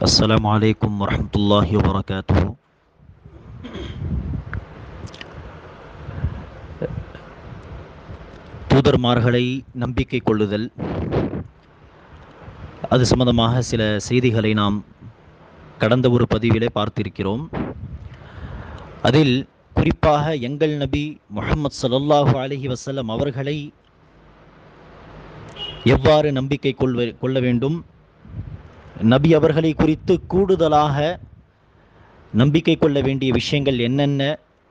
السلام عليكم ورحمة الله وبركاته. தூதர்மார்களை நம்பிக்கை கொள்ளுதல், அது சம்பந்தமாக சில செய்திகளை நாம் கடந்த ஒரு பதிவிலே பார்த்திருக்கிறோம். அதில் குறிப்பாக எங்கள் நபி முஹம்மது ஸல்லல்லாஹு அலைஹி வஸல்லம் அவர்களை எவ்வாறு நம்பிக்கை கொள்ள வேண்டும், நபி அவர்களை குறித்து கூடுதலாக நம்பிக்கை கொள்ள வேண்டிய விஷயங்கள் என்னென்ன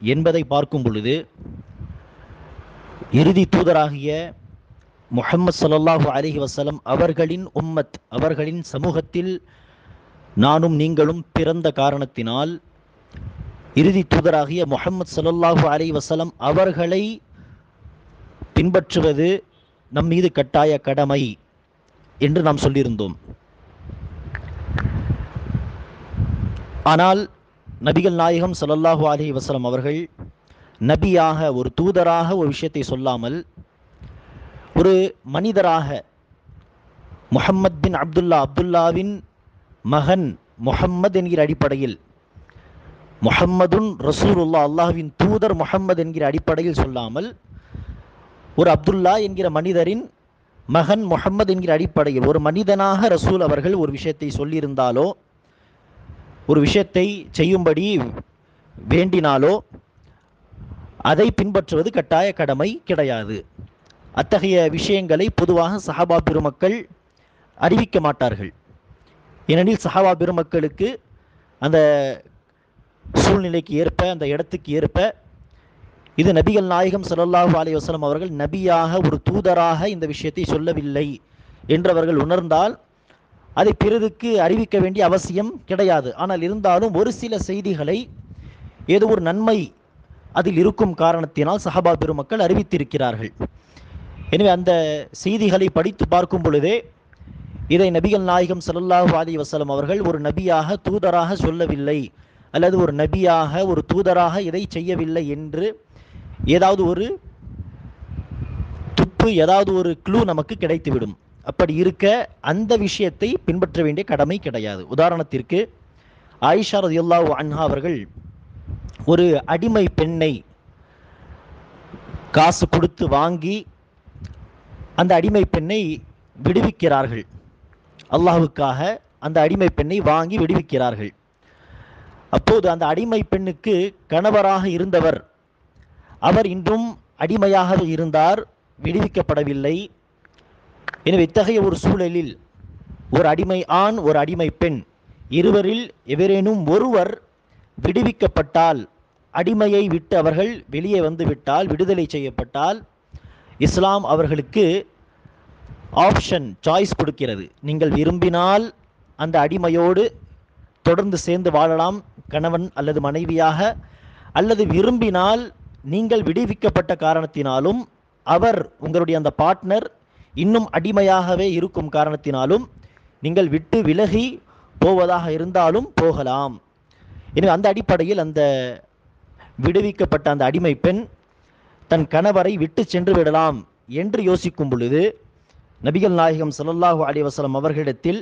என்பதை பார்க்கும் பொழுது, இறுதி தூதராகிய முஹம்மது ஸல்லல்லாஹு அலைஹி வஸல்லம் அவர்களின் உம்மத், அவர்களின் சமூகத்தில் நானும் நீங்களும் பிறந்த காரணத்தினால் இறுதி தூதராகிய முஹம்மது ஸல்லல்லாஹு அலைஹி வஸல்லம் அவர்களை பின்பற்றுவது நம் மீது கட்டாய கடமை என்று நாம் சொல்லியிருந்தோம். ஆனால் நபிகள் நாயகம் ஸல்லல்லாஹு அலைஹி வஸல்லம் அவர்கள் நபியாக, ஒரு தூதராக ஒரு விஷயத்தை சொல்லாமல், ஒரு மனிதராக முஹம்மத் பின் அப்துல்லாவின் மகன் முஹம்மது என்கிற அடிப்படையில், முஹம்மதுன் ரசூலுல்லா, அல்லாஹ்வின் தூதர் முஹம்மது என்கிற அடிப்படையில் சொல்லாமல், ஒரு அப்துல்லா என்கிற மனிதரின் மகன் முஹம்மது என்கிற அடிப்படையில் ஒரு மனிதனாக ரசூல் அவர்கள் ஒரு விஷயத்தை சொல்லியிருந்தாலோ, ஒரு விஷயத்தை செய்யும்படி வேண்டினாலோ அதை பின்பற்றுவது கட்டாய கடமை கிடையாது. அத்தகைய விஷயங்களை பொதுவாக சஹாபா பெருமக்கள் அறிவிக்க மாட்டார்கள். ஏனெனில் சஹாபா பெருமக்களுக்கு அந்த சூழ்நிலைக்கு ஏற்ப, அந்த இடத்துக்கு ஏற்ப, இது நபிகள் நாயகம் ஸல்லல்லாஹு அலைஹி வஸல்லம் அவர்கள் நபியாக, ஒரு தூதராக இந்த விஷயத்தை சொல்லவில்லை என்றவர்கள் உணர்ந்தால் அதை பிறருக்கு அறிவிக்க வேண்டிய அவசியம் கிடையாது. ஆனால் இருந்தாலும் ஒரு சில செய்திகளை ஏதோ ஒரு நன்மை அதில் இருக்கும் காரணத்தினால் சஹாபா பெருமக்கள் அறிவித்திருக்கிறார்கள். எனவே அந்த செய்திகளை படித்து பார்க்கும் பொழுதே இதை நபிகள் நாயகம் ஸல்லல்லாஹு அலைஹி வஸல்லம் அவர்கள் ஒரு நபியாக, தூதராக சொல்லவில்லை, அல்லது ஒரு நபியாக, ஒரு தூதராக இதை செய்யவில்லை என்று ஏதாவது ஒரு துப்பு, ஏதாவது ஒரு க்ளூ நமக்கு கிடைத்துவிடும். அப்படி இருக்க அந்த விஷயத்தை பின்பற்ற வேண்டிய கடமை கிடையாது. உதாரணத்திற்கு, ஆயிஷா ரலியல்லாஹு அன்ஹா அவர்கள் ஒரு அடிமை பெண்ணை காசு கொடுத்து வாங்கி அந்த அடிமை பெண்ணை விடுவிக்கிறார்கள். அல்லாஹ்வுக்காக அந்த அடிமை பெண்ணை வாங்கி விடுவிக்கிறார்கள். அப்போது அந்த அடிமை பெண்ணுக்கு கணவராக இருந்தவர், அவர் இன்றும் அடிமையாக இருந்தார், விடுவிக்கப்படவில்லை. எனவே இத்தகைய ஒரு சூழலில் ஒரு அடிமை ஆண், ஒரு அடிமை பெண், இருவரில் எவரேனும் ஒருவர் விடுவிக்கப்பட்டால், அடிமையை விட்டு அவர்கள் வெளியே வந்து விட்டால், விடுதலை செய்யப்பட்டால், இஸ்லாம் அவர்களுக்கு ஆப்ஷன், சாய்ஸ் கொடுக்கிறது. நீங்கள் விரும்பினால் அந்த அடிமையோடு தொடர்ந்து சேர்ந்து வாழலாம், கணவன் அல்லது மனைவியாக, அல்லது விரும்பினால் நீங்கள் விடுவிக்கப்பட்ட காரணத்தினாலும் அவர், உங்களுடைய அந்த பார்ட்னர், இன்னும் அடிமையாகவே இருக்கும் காரணத்தினாலும் நீங்கள் விட்டு விலகி போவதாக இருந்தாலும் போகலாம். எனவே அந்த அடிப்படையில் அந்த விடுவிக்கப்பட்ட அந்த அடிமை பெண் தன் கணவரை விட்டு சென்று விடலாம் என்று யோசிக்கும் பொழுது, நபிகள் நாயகம் ஸல்லல்லாஹு அலைஹி வஸல்லம் அவர்களிடத்தில்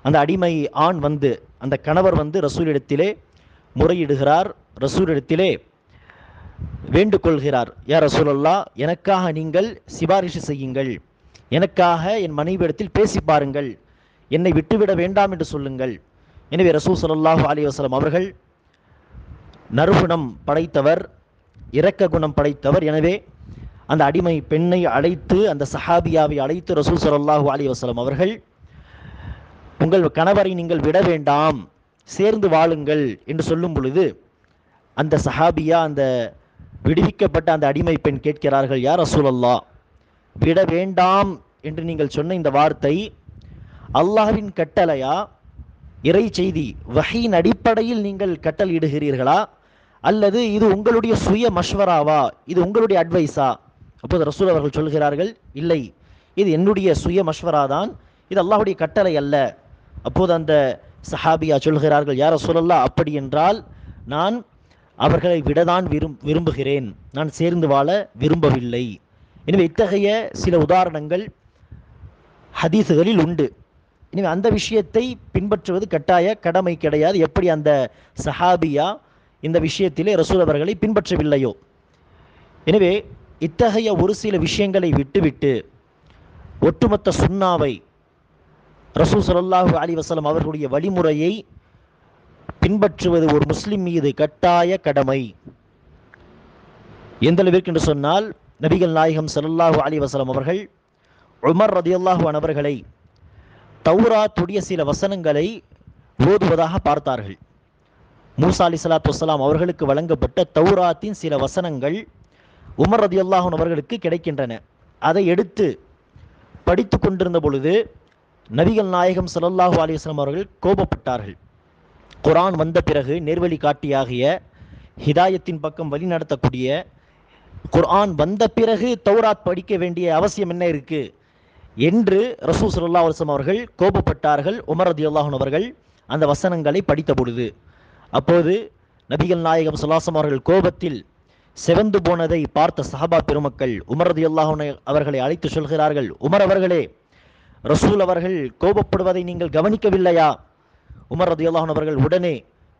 அந்த அடிமை ஆண் வந்து, அந்த கணவர் வந்து ரசூலிடத்திலே முறையிடுகிறார். ரசூலிடத்திலே வேண்டுகொள்கிறார், யா ரசூலல்லாஹ், எனக்காக நீங்கள் சிபாரிசு செய்யுங்கள், எனக்காக என் மனைவியிடத்தில் பேசி பாருங்கள், என்னை விட்டுவிட வேண்டாம் என்று சொல்லுங்கள். எனவே ரசூல் ஸல்லல்லாஹு அலைஹி வஸல்லம் அவர்கள் நறுகுணம் படைத்தவர், இரக்க குணம் படைத்தவர். எனவே அந்த அடிமை பெண்ணை அழைத்து, அந்த சஹாபியாவை அழைத்து ரசூல் ஸல்லல்லாஹு அலைஹி வஸல்லம் அவர்கள், உங்கள் கணவரை நீங்கள் விட வேண்டாம், சேர்ந்து வாழுங்கள் என்று சொல்லும் பொழுது, அந்த சஹாபியா, அந்த விடுவிக்கப்பட்ட அந்த அடிமை பெண் கேட்கிறார்கள், யா ரசூலல்லாஹ், விட வேண்டாம் என்று நீங்கள் சொன்ன இந்த வார்த்தை அல்லாஹ்வின் கட்டளையா, இறை செய்தி வஹீன் அடிப்படையில் நீங்கள் கட்டளையிடுகிறீர்களா, அல்லது இது உங்களுடைய சுய மஷ்வராவா, இது உங்களுடைய அட்வைஸா? அப்போது ரசூல் அவர்கள் சொல்கிறார்கள், இல்லை, இது என்னுடைய சுய மஷ்வரா தான், இது அல்லாஹ்வுடைய கட்டளை அல்ல. அப்போது அந்த சஹாபியா சொல்கிறார்கள், யா ரசூலல்லாஹ், அப்படி என்றால் நான் அவர்களை விடதான் விரும்புகிறேன், நான் சேர்ந்து வாழ விரும்பவில்லை. எனவே இத்தகைய சில உதாரணங்கள் ஹதீஸுகளில் உண்டு. எனவே அந்த விஷயத்தை பின்பற்றுவது கட்டாய கடமை கிடையாது. எப்படி அந்த சஹாபியா இந்த விஷயத்திலே ரசூல் அவர்களை பின்பற்றவில்லையோ. எனவே இத்தகைய ஒரு சில விஷயங்களை விட்டுவிட்டு ஒட்டுமொத்த சுன்னாவை, ரசூல் ஸல்லல்லாஹு அலைஹி வஸல்லம் அவர்களுடைய வழிமுறையை பின்பற்றுவது ஒரு முஸ்லிம் மீது கட்டாய கடமை. எந்த அளவிற்கு என்று சொன்னால், நபிகள் நாயகம் ஸல்லல்லாஹு அலைஹி வஸல்லம் அவர்கள் உமர் ரலியல்லாஹு அன்ஹு அவர்களை தௌராத்துடைய சில வசனங்களை ஓதுவதாக பார்த்தார்கள். மூசா அலைஹிஸ்ஸலாத்து வஸ்ஸலாம் அவர்களுக்கு வழங்கப்பட்ட தௌராத்தின் சில வசனங்கள் உமர் ரலியல்லாஹு அன்ஹு அவர்களுக்கு கிடைக்கின்றன. அதை எடுத்து படித்து கொண்டிருந்த பொழுது நபிகள் நாயகம் ஸல்லல்லாஹு அலைஹி வஸல்லம் அவர்கள் கோபப்பட்டார்கள். குர்ஆன் வந்த பிறகு நேர்வழி காட்டியாகிய ஹிதாயத்தின் பக்கம் வழி நடத்தக்கூடிய குர்ஆன் வந்த பிறகு தௌராத் படிக்க வேண்டிய அவசியம் என்ன இருக்கு என்று ரசூல் ஸல்லல்லாஹு அலைஹி வஸல்லம் அவர்கள் கோபப்பட்டார்கள். உமர் ரலியல்லாஹு அன்ஹு அவர்கள் அந்த வசனங்களை படித்த பொழுது, அப்போது நபிகள் நாயகம் ஸல்லல்லாஹு அலைஹி வஸல்லம் அவர்கள் கோபத்தில் செவந்து போனதை பார்த்த சஹாபா பெருமக்கள் உமர் ரலியல்லாஹு அன்ஹு அவர்களை அழைத்து சொல்கிறார்கள், உமர் அவர்களே, ரசூல் அவர்கள் கோபப்படுவதை நீங்கள் கவனிக்கவில்லையா? உமர் ரலியல்லாஹு அன்ஹு அவர்கள் உடனே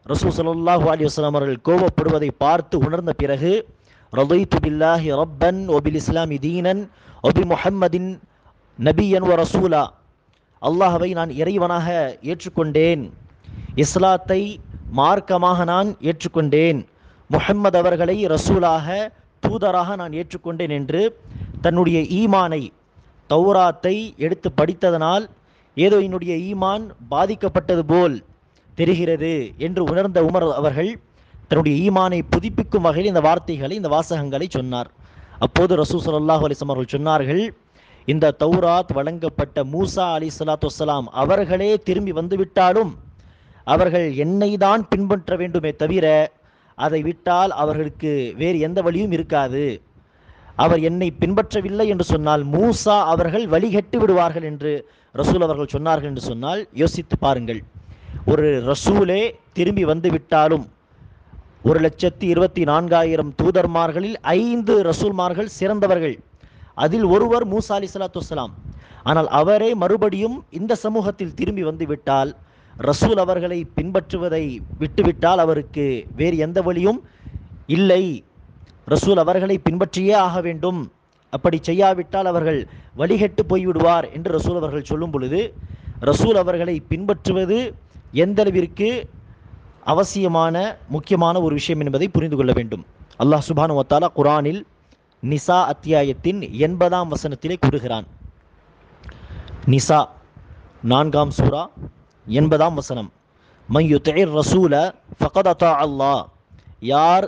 ரசூல் ஸல்லல்லாஹு அலைஹி வஸல்லம் அவர்கள் கோபப்படுவதை பார்த்து உணர்ந்த பிறகு, ரضيت بالله ربا وبالإسلام دينا وبمحمد நபியன் வ ரசூலா, அல்லாஹ்வை நான் இறைவனாக ஏற்றுக்கொண்டேன், இஸ்லாத்தை மார்க்கமாக நான் ஏற்றுக்கொண்டேன், முஹம்மது அவர்களை ரசூலாக தூதராக நான் ஏற்றுக்கொண்டேன் என்று தன்னுடைய ஈமானை, தௌராத்தை எடுத்து படித்ததனால் ஏதோ என்னுடைய ஈமான் பாதிக்கப்பட்டது போல் தெரிகிறது என்று உணர்ந்த உமர் அவர்கள் தன்னுடைய ஈமானை புதுப்பிக்கும் வகையில் இந்த வார்த்தைகளை, இந்த வாசகங்களை சொன்னார். அப்போது ரசூல் ஸல்லல்லாஹு அலைஹி வஸல்லம் அவர்கள் சொன்னார்கள், இந்த தௌராத் வழங்கப்பட்ட மூசா அலைஹிஸ்ஸலாத்து வஸ்ஸலாம் அவர்களே திரும்பி வந்துவிட்டாலும் அவர்கள் என்னை தான் பின்பற்ற வேண்டுமே தவிர அதை விட்டால் அவர்களுக்கு வேறு எந்த வழியும் இருக்காது. அவர் என்னை பின்பற்றவில்லை என்று சொன்னால் மூசா அவர்கள் வழிகட்டு விடுவார்கள் என்று ரசூல் அவர்கள் சொன்னார்கள் என்று சொன்னால் யோசித்து பாருங்கள். ஒரு ரசூலே திரும்பி வந்துவிட்டாலும் 1,24,000 தூதர்மார்களில் 5 ரசூல்மார்கள் சிறந்தவர்கள், அதில் ஒருவர் மூசா அலைஹிஸ்ஸலாத்து வஸ்ஸலாம். ஆனால் அவரே மறுபடியும் இந்த சமூகத்தில் திரும்பி வந்துவிட்டால், ரசூல் அவர்களை பின்பற்றுவதை விட்டுவிட்டால் அவருக்கு வேறு எந்த வழியும் இல்லை, ரசூல் அவர்களை பின்பற்றியே ஆக வேண்டும், அப்படி செய்யாவிட்டால் அவர்கள் வழிகட்டு போய்விடுவார் என்று ரசூல் அவர்கள் சொல்லும் பொழுது, ரசூல் அவர்களை பின்பற்றுவது எந்தளவிற்கு அவசியமான முக்கியமான ஒரு விஷயம் என்பதை புரிந்து கொள்ள வேண்டும். அல்லாஹ் சுப்ஹானஹு வ தஆலா குர்ஆனில் நிசா அத்தியாயத்தின் 80ஆம் வசனத்திலே கூறுகிறான். நிசா 4ஆம் சூரா 80ஆம் வசனம், மன் யுத்திஇர் ரசூல ஃபகத் அத்தா அல்லாஹ், யார்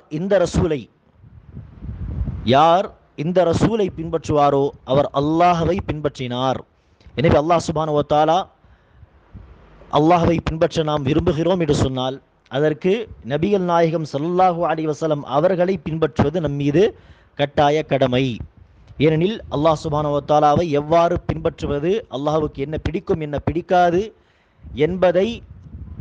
இந்த ரசூலை பின்பற்றுவாரோ அவர் அல்லாஹ்வை பின்பற்றினார். எனவே அல்லாஹ் சுப்ஹானஹு வ தஆலா அல்லாஹ்வை பின்பற்ற நாம் விரும்புகிறோம் என்று சொன்னால் அதற்கு நபிகள் நாயகம் ஸல்லல்லாஹு அலைஹி வஸல்லம் அவர்களை பின்பற்றுவது நம் மீது கட்டாய கடமை. ஏனெனில் அல்லாஹ் சுப்ஹானஹு வ தஆலாவை எவ்வாறு பின்பற்றுவது, அல்லாஹ்வுக்கு என்ன பிடிக்கும் என்ன பிடிக்காது என்பதை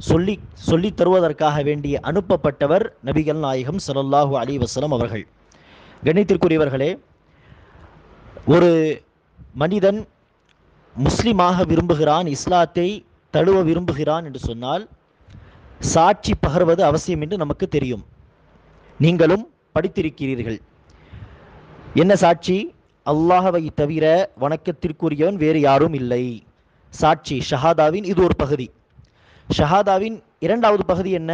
சொல்லித் தருவதற்காக வேண்டிய அனுப்பப்பட்டவர் நபிகள் நாயகம் ஸல்லல்லாஹு அலைஹி வஸல்லம் அவர்கள். கண்ணியத்திற்குரியவர்களே, ஒரு மனிதன் முஸ்லிமாக விரும்புகிறான், இஸ்லாத்தை தழுவ விரும்புகிறான் என்று சொன்னால் சாட்சி பகர்வது அவசியம் என்று நமக்கு தெரியும். நீங்களும் படித்திருக்கிறீர்கள். என்ன சாட்சி? அல்லாஹ்வை தவிர வணக்கத்திற்குரியவன் வேறு யாரும் இல்லை. சாட்சி ஷஹாதாவின் இது ஒரு பகுதி. ஷஹாதாவின் இரண்டாவது பகுதி என்ன?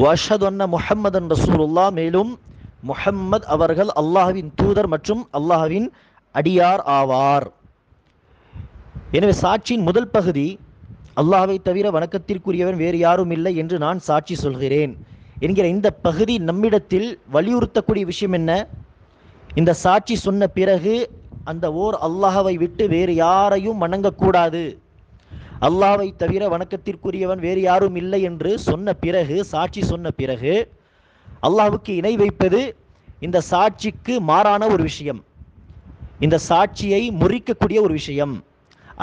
வஅஷ்ஹது அன்ன முஹம்மதன் ரசூலுல்லாஹ், மேலும் முஹம்மது அவர்கள் அல்லாஹ்வின் தூதர் மற்றும் அல்லாஹ்வின் அடியார் ஆவார். எனவே சாட்சியின் முதல் பகுதி அல்லாஹ்வை தவிர வணக்கத்திற்குரியவன் வேறு யாரும் இல்லை என்று நான் சாட்சி சொல்கிறேன் என்கிற இந்த பகுதி நம்மிடத்தில் வலியுறுத்தக்கூடிய விஷயம் என்ன? இந்த சாட்சி சொன்ன பிறகு அந்த ஓர் அல்லாஹ்வை விட்டு வேறு யாரையும் வணங்கக்கூடாது, அல்லாஹ்வை தவிர வணக்கத்திற்குரியவன் வேறு யாரும் இல்லை என்று சொன்ன பிறகு, சாட்சி சொன்ன பிறகு அல்லாஹ்வுக்கு இணை வைப்பது இந்த சாட்சிக்கு மாறான ஒரு விஷயம், இந்த சாட்சியை முறிக்கக்கூடிய ஒரு விஷயம்.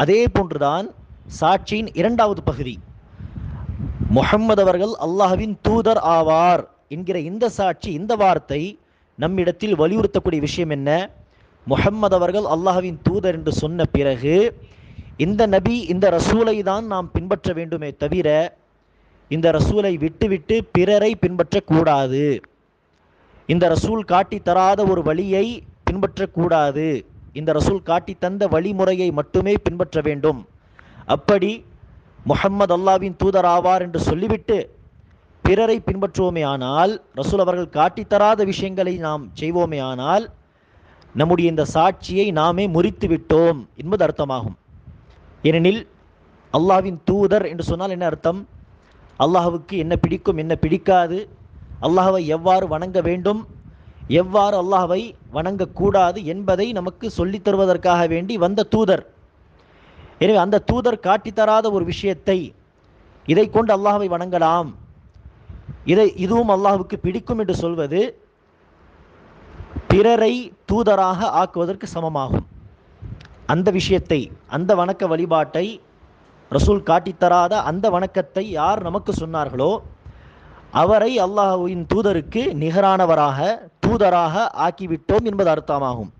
அதே போன்றுதான் சாட்சியின் இரண்டாவது பகுதி, முஹம்மது அவர்கள் அல்லாஹ்வின் தூதர் ஆவார் என்கிற இந்த சாட்சி, இந்த வார்த்தை நம்மிடத்தில் வலியுறுத்தக்கூடிய விஷயம் என்ன? முஹம்மது அவர்கள் அல்லாஹ்வின் தூதர் என்று சொன்ன பிறகு இந்த நபி இந்த ரசூலை தான் நாம் பின்பற்ற வேண்டுமே தவிர இந்த ரசூலை விட்டுவிட்டு பிறரை பின்பற்றக்கூடாது. இந்த ரசூல் காட்டி தராத ஒரு வழியை பின்பற்றக்கூடாது. இந்த ரசூல் காட்டி தந்த வழிமுறையை மட்டுமே பின்பற்ற வேண்டும். அப்படி முஹம்மது அல்லாஹ்வின் தூதர் ஆவார் என்று சொல்லிவிட்டு பிறரை பின்பற்றுவோமே ஆனால், ரசூல் அவர்கள் காட்டித்தராத விஷயங்களை நாம் செய்வோமே ஆனால், நம்முடைய இந்த சாட்சியை நாமே முறித்து விட்டோம் என்பது அர்த்தமாகும். ஏனெனில் அல்லாஹ்வின் தூதர் என்று சொன்னால் என்ன அர்த்தம்? அல்லாஹ்வுக்கு என்ன பிடிக்கும், என்ன பிடிக்காது, அல்லாஹ்வை எவ்வாறு வணங்க வேண்டும், எவ்வாறு அல்லாஹ்வை வணங்கக்கூடாது என்பதை நமக்கு சொல்லித் தருவதற்காக வேண்டி வந்த தூதர். எனவே அந்த தூதர் காட்டித்தராத ஒரு விஷயத்தை, இதை கொண்டு அல்லாஹ்வை வணங்கலாம், இதுவும் அல்லாஹ்வுக்கு பிடிக்கும் என்று சொல்வது பிறரை தூதராக ஆக்குவதற்கு சமமாகும். அந்த விஷயத்தை, அந்த வணக்க வழிபாட்டை ரசூல் காட்டித்தராத அந்த வணக்கத்தை யார் நமக்கு சொன்னார்களோ அவரை அல்லாஹ்வின் தூதருக்கு நிகரானவராக தூதராக ஆக்கிவிட்டோம் என்பது அர்த்தமாகும்.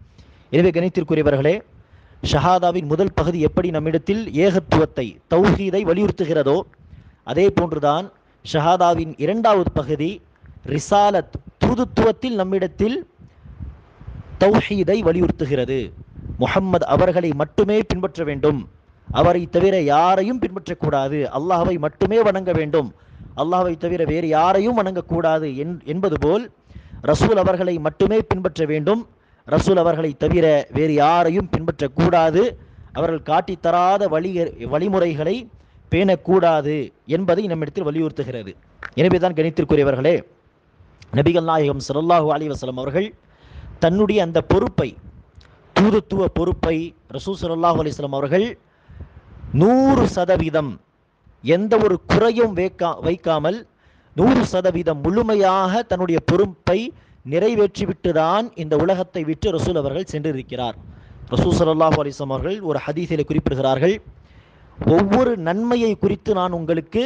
எனவே கணித்திற்குரியவர்களே, ஷஹாதாவின் முதல் பகுதி எப்படி நம்மிடத்தில் ஏகத்துவத்தை, தௌஹீதை வலியுறுத்துகிறதோ அதே போன்றுதான் ஷஹாதாவின் இரண்டாவது பகுதி ரிசாலத், தூதுத்துவத்தில் நம்மிடத்தில் தௌஹீதை வலியுறுத்துகிறது. முஹம்மது அவர்களை மட்டுமே பின்பற்ற வேண்டும், அவரை தவிர யாரையும் பின்பற்றக்கூடாது, அல்லாஹ்வை மட்டுமே வணங்க வேண்டும், அல்லாஹ்வை தவிர வேறு யாரையும் வணங்கக்கூடாது என்பது போல் ரசூல் அவர்களை மட்டுமே பின்பற்ற வேண்டும், ரசூல் அவர்களை தவிர வேறு யாரையும் பின்பற்றக்கூடாது, அவர்கள் காட்டித்தராத வழிமுறைகளை பேணக்கூடாது என்பதை நம்மிடத்தில் வலியுறுத்துகிறது. எனவே தான் கணித்திற்குரியவர்களே, நபிகள் நாயகம் ஸல்லல்லாஹு அலைஹி வஸல்லம் அவர்கள் தன்னுடைய அந்த பொறுப்பை, தூதுத்துவ பொறுப்பை ரசூல் ஸல்லல்லாஹு அலைஹி வஸல்லம் அவர்கள் 100% எந்த ஒரு குறையும் வைக்காமல் 100% முழுமையாக தன்னுடைய பொறுப்பை நிறைவேற்றிவிட்டுதான் இந்த உலகத்தை விட்டு ரசூல் அவர்கள் சென்றிருக்கிறார். ரசூல் ஸல்லல்லாஹு அலைஹி வஸல்லம் அவர்கள் ஒரு ஹதீஸில் குறிப்பிடுகிறார்கள், ஒவ்வொரு நன்மையை குறித்து நான் உங்களுக்கு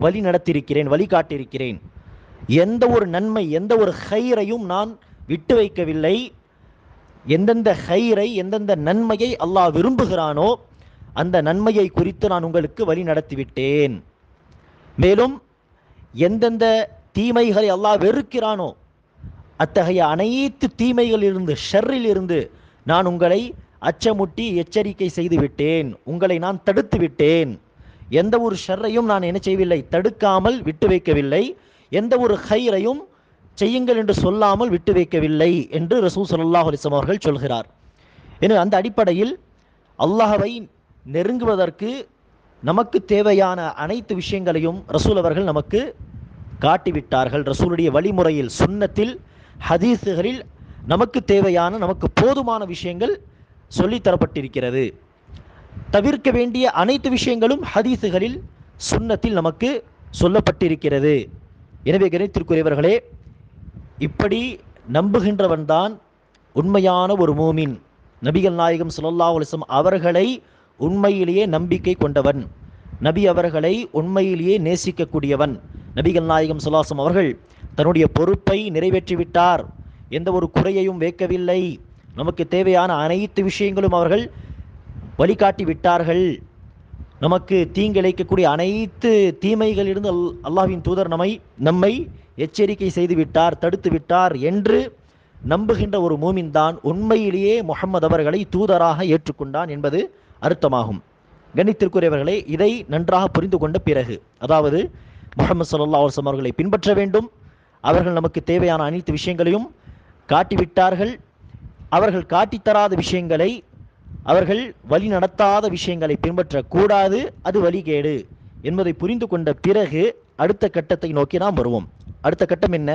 வழி நடத்தியிருக்கிறேன், வழிகாட்டியிருக்கிறேன். எந்த ஒரு நன்மை, எந்த ஒரு ஹைரையும் நான் விட்டு வைக்கவில்லை. எந்தெந்த ஹைரை, எந்தெந்த நன்மையை அல்லாஹ் விரும்புகிறானோ அந்த நன்மையை குறித்து நான் உங்களுக்கு வழி நடத்திவிட்டேன். மேலும் எந்தெந்த தீமைகளை அல்லாஹ் வெறுக்கிறானோ அத்தகைய அனைத்து தீமைகளிலிருந்து, ஷர்ரில் இருந்து நான் உங்களை அச்சமுட்டி எச்சரிக்கை செய்து விட்டேன், உங்களை நான் தடுத்து விட்டேன். எந்த ஒரு ஷர்ரையும் நான் என்ன செய்யவில்லை, தடுக்காமல் விட்டு வைக்கவில்லை. எந்த ஒரு ஹைரையும் செய்யுங்கள் என்று சொல்லாமல் விட்டு வைக்கவில்லை என்று ரசூல் ஸல்லல்லாஹு அலைஹி வஸல்லம் அவர்கள் சொல்கிறார். எனவே அந்த அடிப்படையில் அல்லாஹ்வை நெருங்குவதற்கு நமக்கு தேவையான அனைத்து விஷயங்களையும் ரசூல் அவர்கள் நமக்கு காட்டிவிட்டார்கள். ரசூலுடைய வழிமுறையில், சுன்னத்தில், ஹதீஸுகளில் நமக்கு தேவையான, நமக்கு போதுமான விஷயங்கள் சொல்லித்தரப்பட்டிருக்கிறது. தவிர்க்க வேண்டிய அனைத்து விஷயங்களும் ஹதீஸுகளில், சுன்னத்தில் நமக்கு சொல்லப்பட்டிருக்கிறது. எனவே கணித்திற்குரியவர்களே, இப்படி நம்புகின்றவன் தான் உண்மையான ஒரு மூமின். நபிகள் நாயகம் ஸல்லல்லாஹு அலைஹி வஸல்லம் அவர்களை உண்மையிலேயே நம்பிக்கை கொண்டவன், நபி அவர்களை உண்மையிலேயே நேசிக்கக்கூடியவன். நபிகள் நாயகம் ஸல்லல்லாஹு அலைஹி வஸல்லம் அவர்கள் தன்னுடைய பொறுப்பை நிறைவேற்றிவிட்டார், எந்த ஒரு குறையையும் வைக்கவில்லை, நமக்கு தேவையான அனைத்து விஷயங்களும் அவர்கள் வழிகாட்டி விட்டார்கள். நமக்கு தீங்கிழைக்கக்கூடிய அனைத்து தீமைகளிலிருந்து அல்லாஹ்வின் தூதர் நம்மை எச்சரிக்கை செய்து விட்டார், தடுத்து விட்டார் என்று நம்புகின்ற ஒரு மூமின் தான் உண்மையிலேயே முஹம்மது அவர்களை தூதராக ஏற்றுக்கொண்டான் என்பது அர்த்தமாகும். கணித்திற்குரியவர்களே, இதை நன்றாக புரிந்து கொண்ட பிறகு, அதாவது முஹம்மது ஸல்லல்லாஹு அலைஹி வஸல்லம் அவர்களை பின்பற்ற வேண்டும், அவர்கள் நமக்கு தேவையான அனைத்து விஷயங்களையும் காட்டிவிட்டார்கள், அவர்கள் காட்டித்தராத விஷயங்களை, அவர்கள் வழி நடத்தாத விஷயங்களை பின்பற்றக்கூடாது, அது வழிகேடு என்பதை புரிந்து கொண்ட பிறகு அடுத்த கட்டத்தை நோக்கி நாம் வருவோம். அடுத்த கட்டம் என்ன?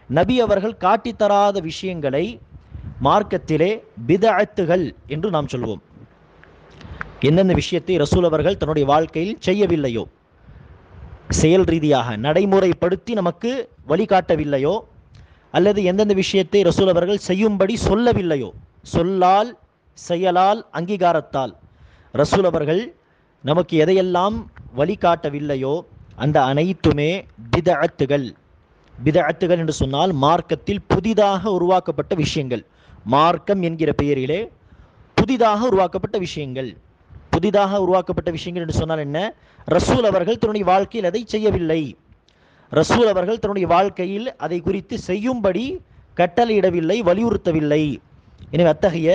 நபி அவர்கள் காட்டித்தராத விஷயங்களை மார்க்கத்திலே பிதஅத்துகள் என்று நாம் சொல்வோம். எந்தெந்த விஷயத்தை ரசூல் அவர்கள் தன்னுடைய வாழ்க்கையில் செய்யவில்லையோ, செயல் ரீதியாக நடைமுறைப்படுத்தி நமக்கு வழிகாட்டவில்லையோ, அல்லது எந்தெந்த விஷயத்தை ரசூல் அவர்கள் செய்யும்படி சொல்லவில்லையோ, சொல்லால், செயலால், அங்கீகாரத்தால் ரசூல் அவர்கள் நமக்கு எதையெல்லாம் வழிகாட்டவில்லையோ அந்த அனைத்துமே பிதஅத்துகள். பிதஅத்துகள் என்று சொன்னால் மார்க்கத்தில் புதிதாக உருவாக்கப்பட்ட விஷயங்கள். மார்க்கம் என்கிற பெயரிலே புதிதாக உருவாக்கப்பட்ட விஷயங்கள், புதிதாக உருவாக்கப்பட்ட விஷயங்கள் என்று சொன்னால் என்ன? ரசூல் அவர்கள் தன்னுடைய வாழ்க்கையில் அதை செய்யவில்லை, ரசூல் அவர்கள் தன்னுடைய வாழ்க்கையில் அதை குறித்து செய்யும்படி கட்டளையிடவில்லை, வலியுறுத்தவில்லை. எனவே அத்தகைய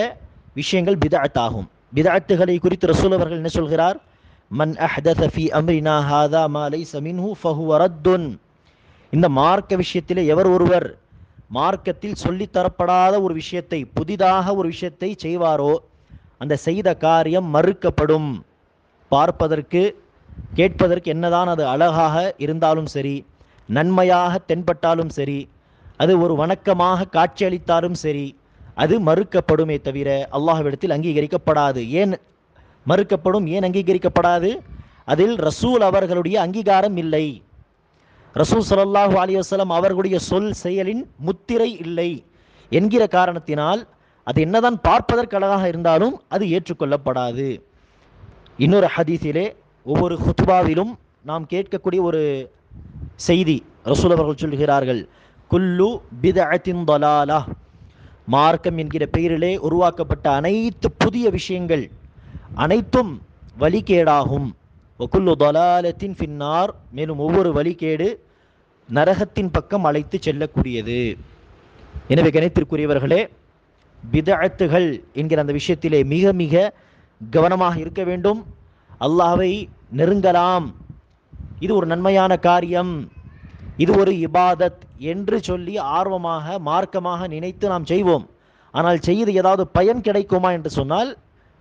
விஷயங்கள் பிதஅத் ஆகும். பிதஅத்துகளை குறித்து ரசூல் அவர்கள் என்ன சொல்கிறார்? மன் அஹ்தஸ ஃபீ அம்ரினா ஹாதா மா லைஸ மின்ஹு ஃபஹுவ ரத்துன். இந்த மார்க்க விஷயத்திலே எவர் ஒருவர் மார்க்கத்தில் சொல்லித்தரப்படாத ஒரு விஷயத்தை, புதிதாக ஒரு விஷயத்தை செய்வாரோ அந்த செய்த காரியம் மறுக்கப்படும். பார்ப்பதற்கு கேட்பதற்கு என்னதான் அது அழகாக இருந்தாலும் சரி, நன்மையாக தென்பட்டாலும் சரி, அது ஒரு வணக்கமாக காட்சியளித்தாலும் சரி, அது மறுக்கப்படுமே தவிர அல்லாஹ்விடத்தில் அங்கீகரிக்கப்படாது. ஏன் மறுக்கப்படும்? ஏன் அங்கீகரிக்கப்படாது? அதில் ரசூல் அவர்களுடைய அங்கீகாரம் இல்லை, ரசூல் ஸல்லல்லாஹு அலைஹி வஸல்லம் அவர்களுடைய சொல் செயலின் முத்திரை இல்லை என்கிற காரணத்தினால் அது என்னதான் பார்ப்பதற்கு அழகாக இருந்தாலும் அது ஏற்றுக்கொள்ளப்படாது. இன்னொரு ஹதீஸிலே ஒவ்வொரு ஹுத்பாவிலும் நாம் கேட்கக்கூடிய ஒரு செய்தி, ரசூல் அவர்கள் சொல்கிறார்கள், குல்லு பிதஅத்தின் ضலாலா. மார்க்கம் என்கிற பெயரிலே உருவாக்கப்பட்ட அனைத்து புதிய விஷயங்கள் அனைத்தும் வழிகேடாகும். வகுல்லு ضலாலத்தின் ஃபின்னார். மேலும் ஒவ்வொரு வழிகேடு நரகத்தின் பக்கம் அழைத்து செல்லக்கூடியது. எனவே கணித்திற்குரியவர்களே, பிதஅத்துகள் என்கிற அந்த விஷயத்திலே மிக மிக கவனமாக இருக்க வேண்டும். அல்லாஹ்வை நெருங்கலாம், இது ஒரு நன்மையான காரியம், இது ஒரு இபாதத் என்று சொல்லி ஆர்வமாக மார்க்கமாக நினைத்து நாம் செய்வோம். ஆனால் செய்து ஏதாவது பயன் கிடைக்குமா என்று சொன்னால்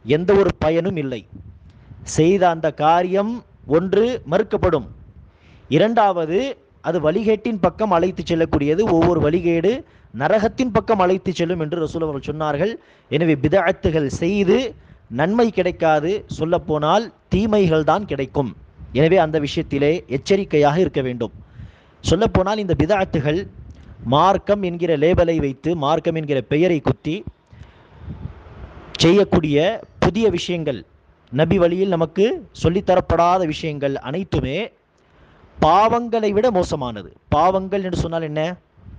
எந்த ஒரு பயனும் இல்லை. செய்த அந்த காரியம் ஒன்று மறுக்கப்படும், இரண்டாவது அது வழிகேட்டின் பக்கம் அழைத்து செல்லக்கூடியது. ஒவ்வொரு வழிகேடு நரகத்தின் பக்கம் அழைத்து செல்லும் என்று ரசூல் அவர்கள் சொன்னார்கள். எனவே பிதஅத்துகள் செய்து நன்மை கிடைக்காது, சொல்லப்போனால் தீமைகள் தான் கிடைக்கும். எனவே அந்த விஷயத்திலே எச்சரிக்கையாக இருக்க வேண்டும். சொல்லப்போனால் இந்த பிதஅத்துகள் மார்க்கம் என்கிற லேபலை வைத்து, மார்க்கம் என்கிற பெயரை குத்தி செய்யக்கூடிய புதிய விஷயங்கள், நபி வழியில் நமக்கு சொல்லித்தரப்படாத விஷயங்கள் அனைத்துமே பாவங்களை விட மோசமானது. பாவங்கள் என்று சொன்னால் என்ன?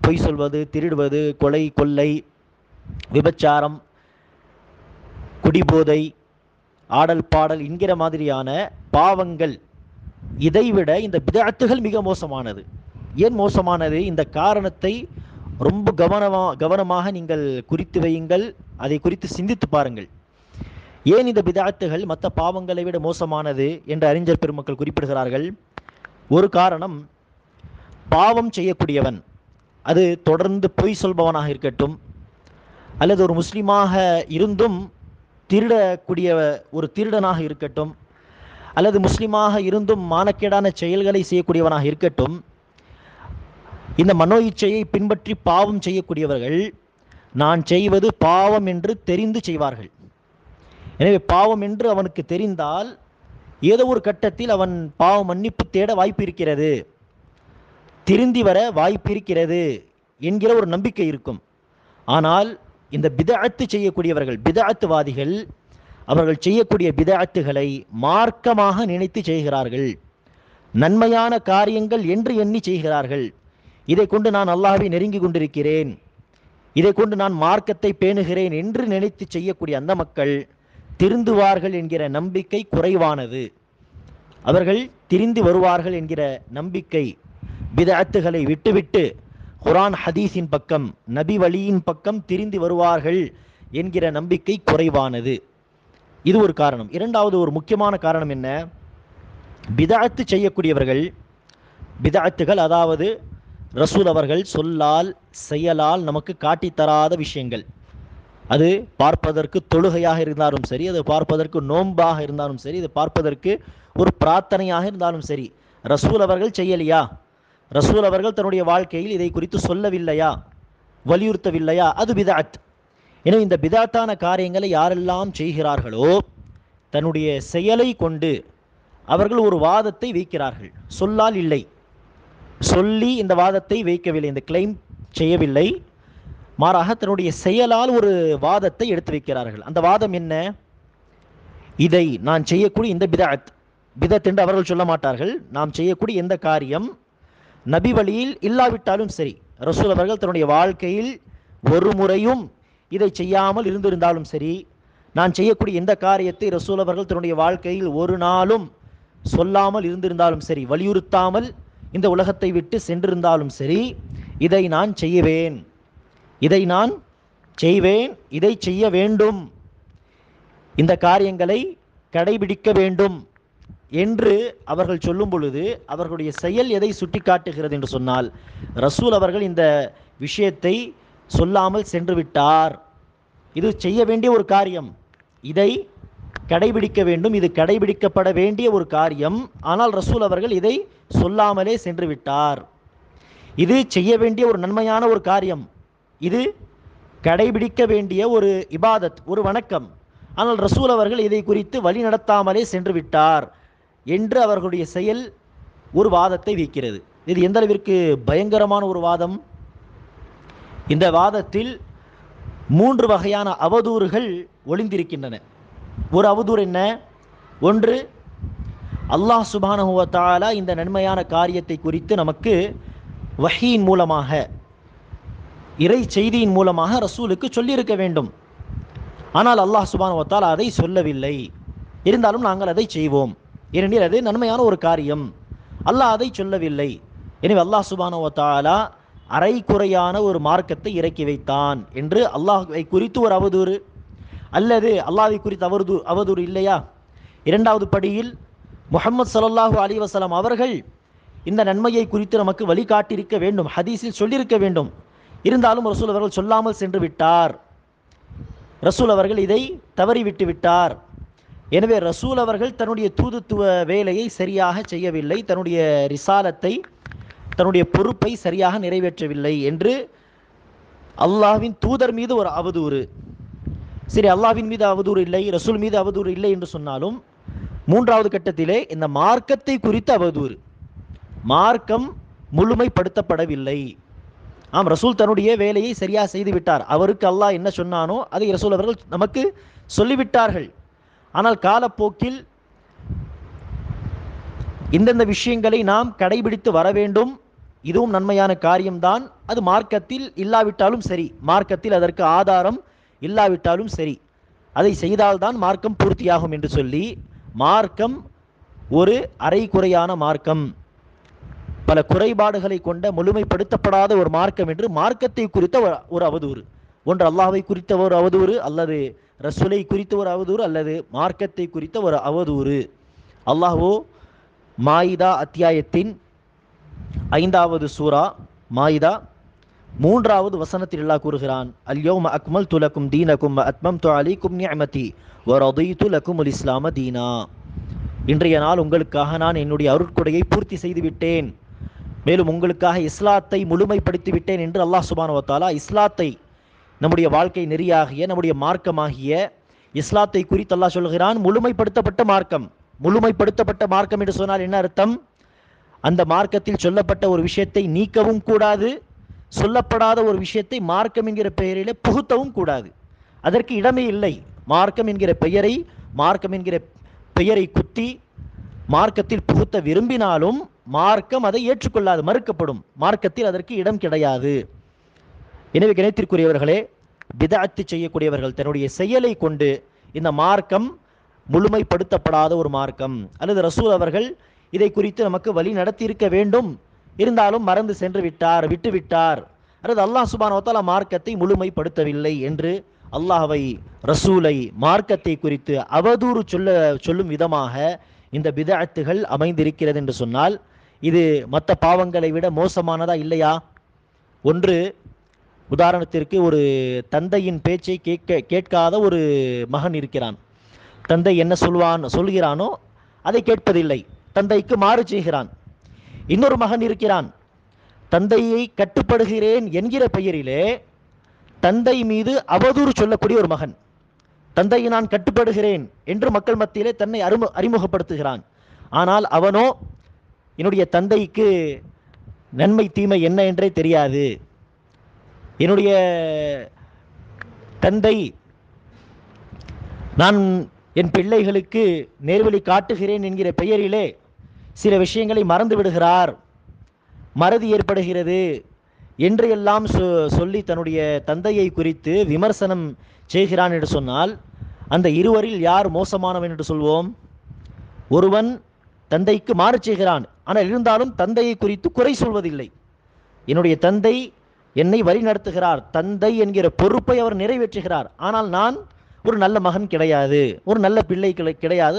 பொய் சொல்வது, திருடுவது, கொலை, கொள்ளை, விபச்சாரம், குடிபோதை, ஆடல் பாடல் என்கிற மாதிரியான பாவங்கள், இதைவிட இந்த பிதஅத்துகள் மிக மோசமானது. ஏன் மோசமானது? இந்த காரணத்தை ரொம்ப கவனமாக நீங்கள் குறித்து வையுங்கள், அதை குறித்து சிந்தித்து பாருங்கள். ஏன் இந்த பிதஅத்துகள் மற்ற பாவங்களை விட மோசமானது என்று அறிஞர் பெருமக்கள் குறிப்பிடுகிறார்கள். ஒரு காரணம், பாவம் செய்யக்கூடியவன், அது தொடர்ந்து பொய் சொல்பவனாக இருக்கட்டும், அல்லது ஒரு முஸ்லீமாக இருந்தும் திருடக்கூடிய ஒரு திருடனாக இருக்கட்டும், அல்லது முஸ்லீமாக இருந்தும் மானக்கேடான செயல்களை செய்யக்கூடியவனாக இருக்கட்டும், இந்த மனோ இச்சையை பின்பற்றி பாவம் செய்யக்கூடியவர்கள் நான் செய்வது பாவம் என்று தெரிந்து செய்வார்கள். எனவே பாவம் என்று அவனுக்கு தெரிந்தால் ஏதோ ஒரு கட்டத்தில் அவன் பாவ மன்னிப்பு தேட வாய்ப்பு இருக்கிறது, திருந்தி வர வாய்ப்பு இருக்கிறது என்கிற ஒரு நம்பிக்கை இருக்கும். ஆனால் இந்த பிதஅத்து செய்யக்கூடியவர்கள், பிதஅத்துவாதிகள், அவர்கள் செய்யக்கூடிய பிதஅத்துகளை மார்க்கமாக நினைத்து செய்கிறார்கள், நன்மையான காரியங்கள் என்று எண்ணி செய்கிறார்கள். இதை கொண்டு நான் அல்லாஹ்வை நெருங்கி கொண்டிருக்கிறேன், இதை கொண்டு நான் மார்க்கத்தை பேணுகிறேன் என்று நினைத்து செய்யக்கூடிய அந்த மக்கள் திருந்துவார்கள் என்கிற நம்பிக்கை குறைவானது. அவர்கள் திருந்தி வருவார்கள் என்கிற நம்பிக்கை பிதஅத்துகளை விட்டுவிட்டு குர்ஆன் ஹதீஸின் பக்கம், நபி வழியின் பக்கம் திருந்தி வருவார்கள் என்கிற நம்பிக்கை குறைவானது. இது ஒரு காரணம். இரண்டாவது ஒரு முக்கியமான காரணம் என்ன? பிதஅத்து செய்யக்கூடியவர்கள், பிதஅத்துகள் அதாவது ரசூல் அவர்கள் சொல்லால் செயலால் நமக்கு காட்டித்தராத விஷயங்கள், அது பார்ப்பதற்கு தொழுகையாக இருந்தாலும் சரி, அது பார்ப்பதற்கு நோன்பாக இருந்தாலும் சரி, இது பார்ப்பதற்கு ஒரு பிரார்த்தனையாக இருந்தாலும் சரி, ரசூல் அவர்கள் செய்யலையா, ரசூல் அவர்கள் தன்னுடைய வாழ்க்கையில் இதை குறித்து சொல்லவில்லையா, வலியுறுத்தவில்லையா, அது பிதஅத். எனவே இந்த பிதஅத்தான காரியங்களை யாரெல்லாம் செய்கிறார்களோ தன்னுடைய செயலை கொண்டு அவர்கள் ஒரு வாதத்தை வைக்கிறார்கள். சொல்லால் இல்லை, சொல்லி இந்த வாதத்தை வைக்கவில்லை, இந்த கிளைம் செய்யவில்லை, மாறாக தன்னுடைய செயலால் ஒரு வாதத்தை எடுத்து வைக்கிறார்கள். அந்த வாதம் என்ன? இதை நான் செய்யக்கூடிய இந்த பிதஅத், பிதஅத் என்று அவர்கள் சொல்ல மாட்டார்கள். நாம் செய்யக்கூடிய எந்த காரியம் நபி வழியில் இல்லாவிட்டாலும் சரி, ரசூல் அவர்கள் தன்னுடைய வாழ்க்கையில் ஒரு முறையும் இதை செய்யாமல் இருந்திருந்தாலும் சரி, நான் செய்யக்கூடிய எந்த காரியத்தை ரசூல் அவர்கள் தன்னுடைய வாழ்க்கையில் ஒரு நாளும் சொல்லாமல் இருந்திருந்தாலும் சரி, வலியுறுத்தாமல் இந்த உலகத்தை விட்டு சென்றிருந்தாலும் சரி, இதை நான் செய்வேன், இதை நான் செய்வேன், இதை செய்ய வேண்டும், இந்த காரியங்களை கடைபிடிக்க வேண்டும் என்று அவர்கள் சொல்லும் பொழுது அவர்களுடைய செயல் எதை சுட்டி காட்டுகிறது என்று சொன்னால், ரசூல் அவர்கள் இந்த விஷயத்தை சொல்லாமல் சென்று விட்டார், இது செய்ய வேண்டிய ஒரு காரியம், இதை கடைபிடிக்க வேண்டும், இது கடைபிடிக்கப்பட வேண்டிய ஒரு காரியம், ஆனால் ரசூல் அவர்கள் இதை சொல்லாமலே சென்று விட்டார், இது செய்ய வேண்டிய ஒரு நன்மையான ஒரு காரியம், இது கடைபிடிக்க வேண்டிய ஒரு இபாதத், ஒரு வணக்கம், ஆனால் ரசூல் அவர்கள் இதை குறித்து வழி நடத்தாமலே சென்று விட்டார் என்று அவர்களுடைய செயல் ஒரு வாதத்தை வைக்கிறது. இது எந்த அளவிற்கு பயங்கரமான ஒரு வாதம்! இந்த வாதத்தில் 3 வகையான அவதூறுகள் ஒளிந்திருக்கின்றன. ஒரு அவதூறு என்ன? ஒன்று, அல்லாஹ் சுப்ஹானஹு வ தஆலா இந்த நன்மையான காரியத்தை குறித்து நமக்கு வஹீயின் மூலமாக, இறை செய்தியின் மூலமாக ரசூலுக்கு சொல்லியிருக்க வேண்டும். ஆனால் அல்லாஹ் சுப்ஹானஹு வ தஆலா அதை சொல்லவில்லை. இருந்தாலும் நாங்கள் அதை செய்வோம், ஏனெனில் அது நன்மையான ஒரு காரியம். அல்லாஹ் அதை சொல்லவில்லை. எனவே அல்லாஹ் சுப்ஹானஹு வ தஆலா அரைக்குறையான ஒரு மார்க்கத்தை இறக்கி வைத்தான் என்று அல்லாஹ்வை குறித்து ஒரு அவதூறு, அல்லது அல்லாஹ்வை குறித்து அவதூறு இல்லையா? இரண்டாவது படியில் முஹம்மது ஸல்லல்லாஹு அலைஹி வஸல்லம் அவர்கள் இந்த நன்மையை குறித்து நமக்கு வழிகாட்டியிருக்க வேண்டும், ஹதீஸில் சொல்லியிருக்க வேண்டும். இருந்தாலும் ரசூல் அவர்கள் சொல்லாமல் சென்று விட்டார், ரசூல் அவர்கள் இதை தவறிவிட்டு விட்டார். எனவே ரசூல் அவர்கள் தன்னுடைய தூதுத்துவ வேலையை சரியாக செய்யவில்லை, தன்னுடைய ரிசாலத்தை, தன்னுடைய பொறுப்பை சரியாக நிறைவேற்றவில்லை என்று அல்லாஹ்வின் தூதர் மீது ஒரு அவதூறு. சரி, அல்லாஹ்வின் மீது அவதூறு இல்லை, ரசூல் மீது அவதூறு இல்லை என்று சொன்னாலும், மூன்றாவது கட்டத்திலே இந்த மார்க்கத்தை குறித்த அவதூறு. மார்க்கம் முழுமைப்படுத்தப்படவில்லை. ஆம், ரசூல் தன்னுடைய வேலையை சரியாக செய்து விட்டார், அவருக்கு அல்லாஹ் என்ன சொன்னானோ அதை ரசூல் அவர்கள் நமக்கு சொல்லிவிட்டார்கள். ஆனால் காலப்போக்கில் இந்தந்த விஷயங்களை நாம் கடைபிடித்து வர வேண்டும், இதுவும் நன்மையான காரியம்தான், அது மார்க்கத்தில் இல்லாவிட்டாலும் சரி, மார்க்கத்தில் அதற்கு ஆதாரம் இல்லாவிட்டாலும் சரி, அதை செய்தால்தான் மார்க்கம் பூர்த்தியாகும் என்று சொல்லி, மார்க்கம் ஒரு அரைகுறையான மார்க்கம், பல குறைபாடுகளை கொண்ட முழுமைப்படுத்தப்படாத ஒரு மார்க்கம் என்று மார்க்கத்தை குறித்த ஒரு அவதூறு. ஒன்று அல்லாஹ்வை குறித்த ஒரு அவதூறு, அல்லது ரசூலை குறித்த ஒரு அவதூறு, அல்லது மார்க்கத்தை குறித்த ஒரு அவதூறு. அல்லாஹ்வோ மாயிதா அத்தியாயத்தின் 5வது சூரா மாயிதா 3வது வசனத்தில் அல்லாஹ் கூறுகிறான், அல்யௌம அக்மல்து லக்கும் தீனக்கும் வ அத்மம்து அலைக்கும் நிஅமதி வ ரதீது லக்குமுல் இஸ்லாம தீனா. இன்றைய நாள் உங்களுக்காக நான் என்னுடைய அருட்கொடையை பூர்த்தி செய்து விட்டேன், மேலும் உங்களுக்காக இஸ்லாத்தை முழுமைப்படுத்தி விட்டேன் என்று அல்லாஹ் சுப்ஹானஹு வ தஆலா இஸ்லாத்தை, நம்முடைய வாழ்க்கை நெறியாகிய, நம்முடைய மார்க்கமாகிய இஸ்லாத்தை குறித்து அல்லாஹ் சொல்கிறான். முழுமைப்படுத்தப்பட்ட மார்க்கம். முழுமைப்படுத்தப்பட்ட மார்க்கம் என்று சொன்னால் என்ன அர்த்தம்? அந்த மார்க்கத்தில் சொல்லப்பட்ட ஒரு விஷயத்தை நீக்கவும் கூடாது, சொல்லப்படாத ஒரு விஷயத்தை மார்க்கம் என்கிற பெயரிலே புகுத்தவும் கூடாது, அதற்கு இடமே இல்லை. மார்க்கம் என்கிற பெயரை குத்தி மார்க்கத்தில் புகுத்த விரும்பினாலும் மார்க்கம் அதை ஏற்றுக்கொள்ளாது, மறுக்கப்படும். மார்க்கத்தில் அதற்கு இடம் கிடையாது. எனவே கிணத்திற்குரியவர்களே, பிதஅத் செய்யக்கூடியவர்கள் தன்னுடைய செயலை கொண்டு இந்த மார்க்கம் முழுமைப்படுத்தப்படாத ஒரு மார்க்கம், அல்லது ரசூல் அவர்கள் இதை குறித்து நமக்கு வழி நடத்தியிருக்க வேண்டும், இருந்தாலும் மறந்து சென்று விட்டார், விட்டுவிட்டார், அல்லது அல்லாஹ் சுப்ஹானஹு வ தஆலா மார்க்கத்தை முழுமைப்படுத்தவில்லை என்று அல்லாஹ்வை, ரசூலை, மார்க்கத்தை குறித்து அவதூறு சொல்லும் விதமாக இந்த பிதஅத்துகள் அமைந்திருக்கிறது என்று சொன்னால், இது மற்ற பாவங்களை விட மோசமானதா இல்லையா? ஒன்று, உதாரணத்திற்கு ஒரு தந்தையின் பேச்சை கேட்காத ஒரு மகன் இருக்கிறான். தந்தை என்ன சொல்கிறானோ அதை கேட்பதில்லை, தந்தைக்கு மாறு செய்கிறான். இன்னொரு மகன் இருக்கிறான், தந்தையை கட்டுப்படுகிறேன் என்கிற பெயரிலே தந்தை மீது அவதூறு சொல்லக்கூடிய ஒரு மகன். தந்தையை நான் கட்டுப்படுகிறேன் என்று மக்கள் மத்தியிலே தன்னை அறிமுகப்படுத்துகிறான். ஆனால் அவனோ என்னுடைய தந்தைக்கு நன்மை தீமை என்ன என்றே தெரியாது, என்னுடைய தந்தை, நான் என் பிள்ளைகளுக்கு நேர்வழி காட்டுகிறேன் என்கிற பெயரிலே சில விஷயங்களை மறந்து விடுகிறார், மறதி ஏற்படுகிறது என்று எல்லாம் சொல்லி தன்னுடைய தந்தையை குறித்து விமர்சனம் செய்கிறான் என்று சொன்னால், அந்த இருவரில் யார் மோசமானவன் என்று சொல்வோம்? ஒருவன் தந்தைக்கு மாறு செய்கிறான், ஆனால் இருந்தாலும் தந்தையை குறித்து குறை சொல்வதில்லை. என்னுடைய தந்தை என்னை வழி நடத்துகிறார், தந்தை என்கிற பொறுப்பை அவர் நிறைவேற்றுகிறார், ஆனால் நான் ஒரு நல்ல மகன் கிடையாது, ஒரு நல்ல பிள்ளை கிடையாது,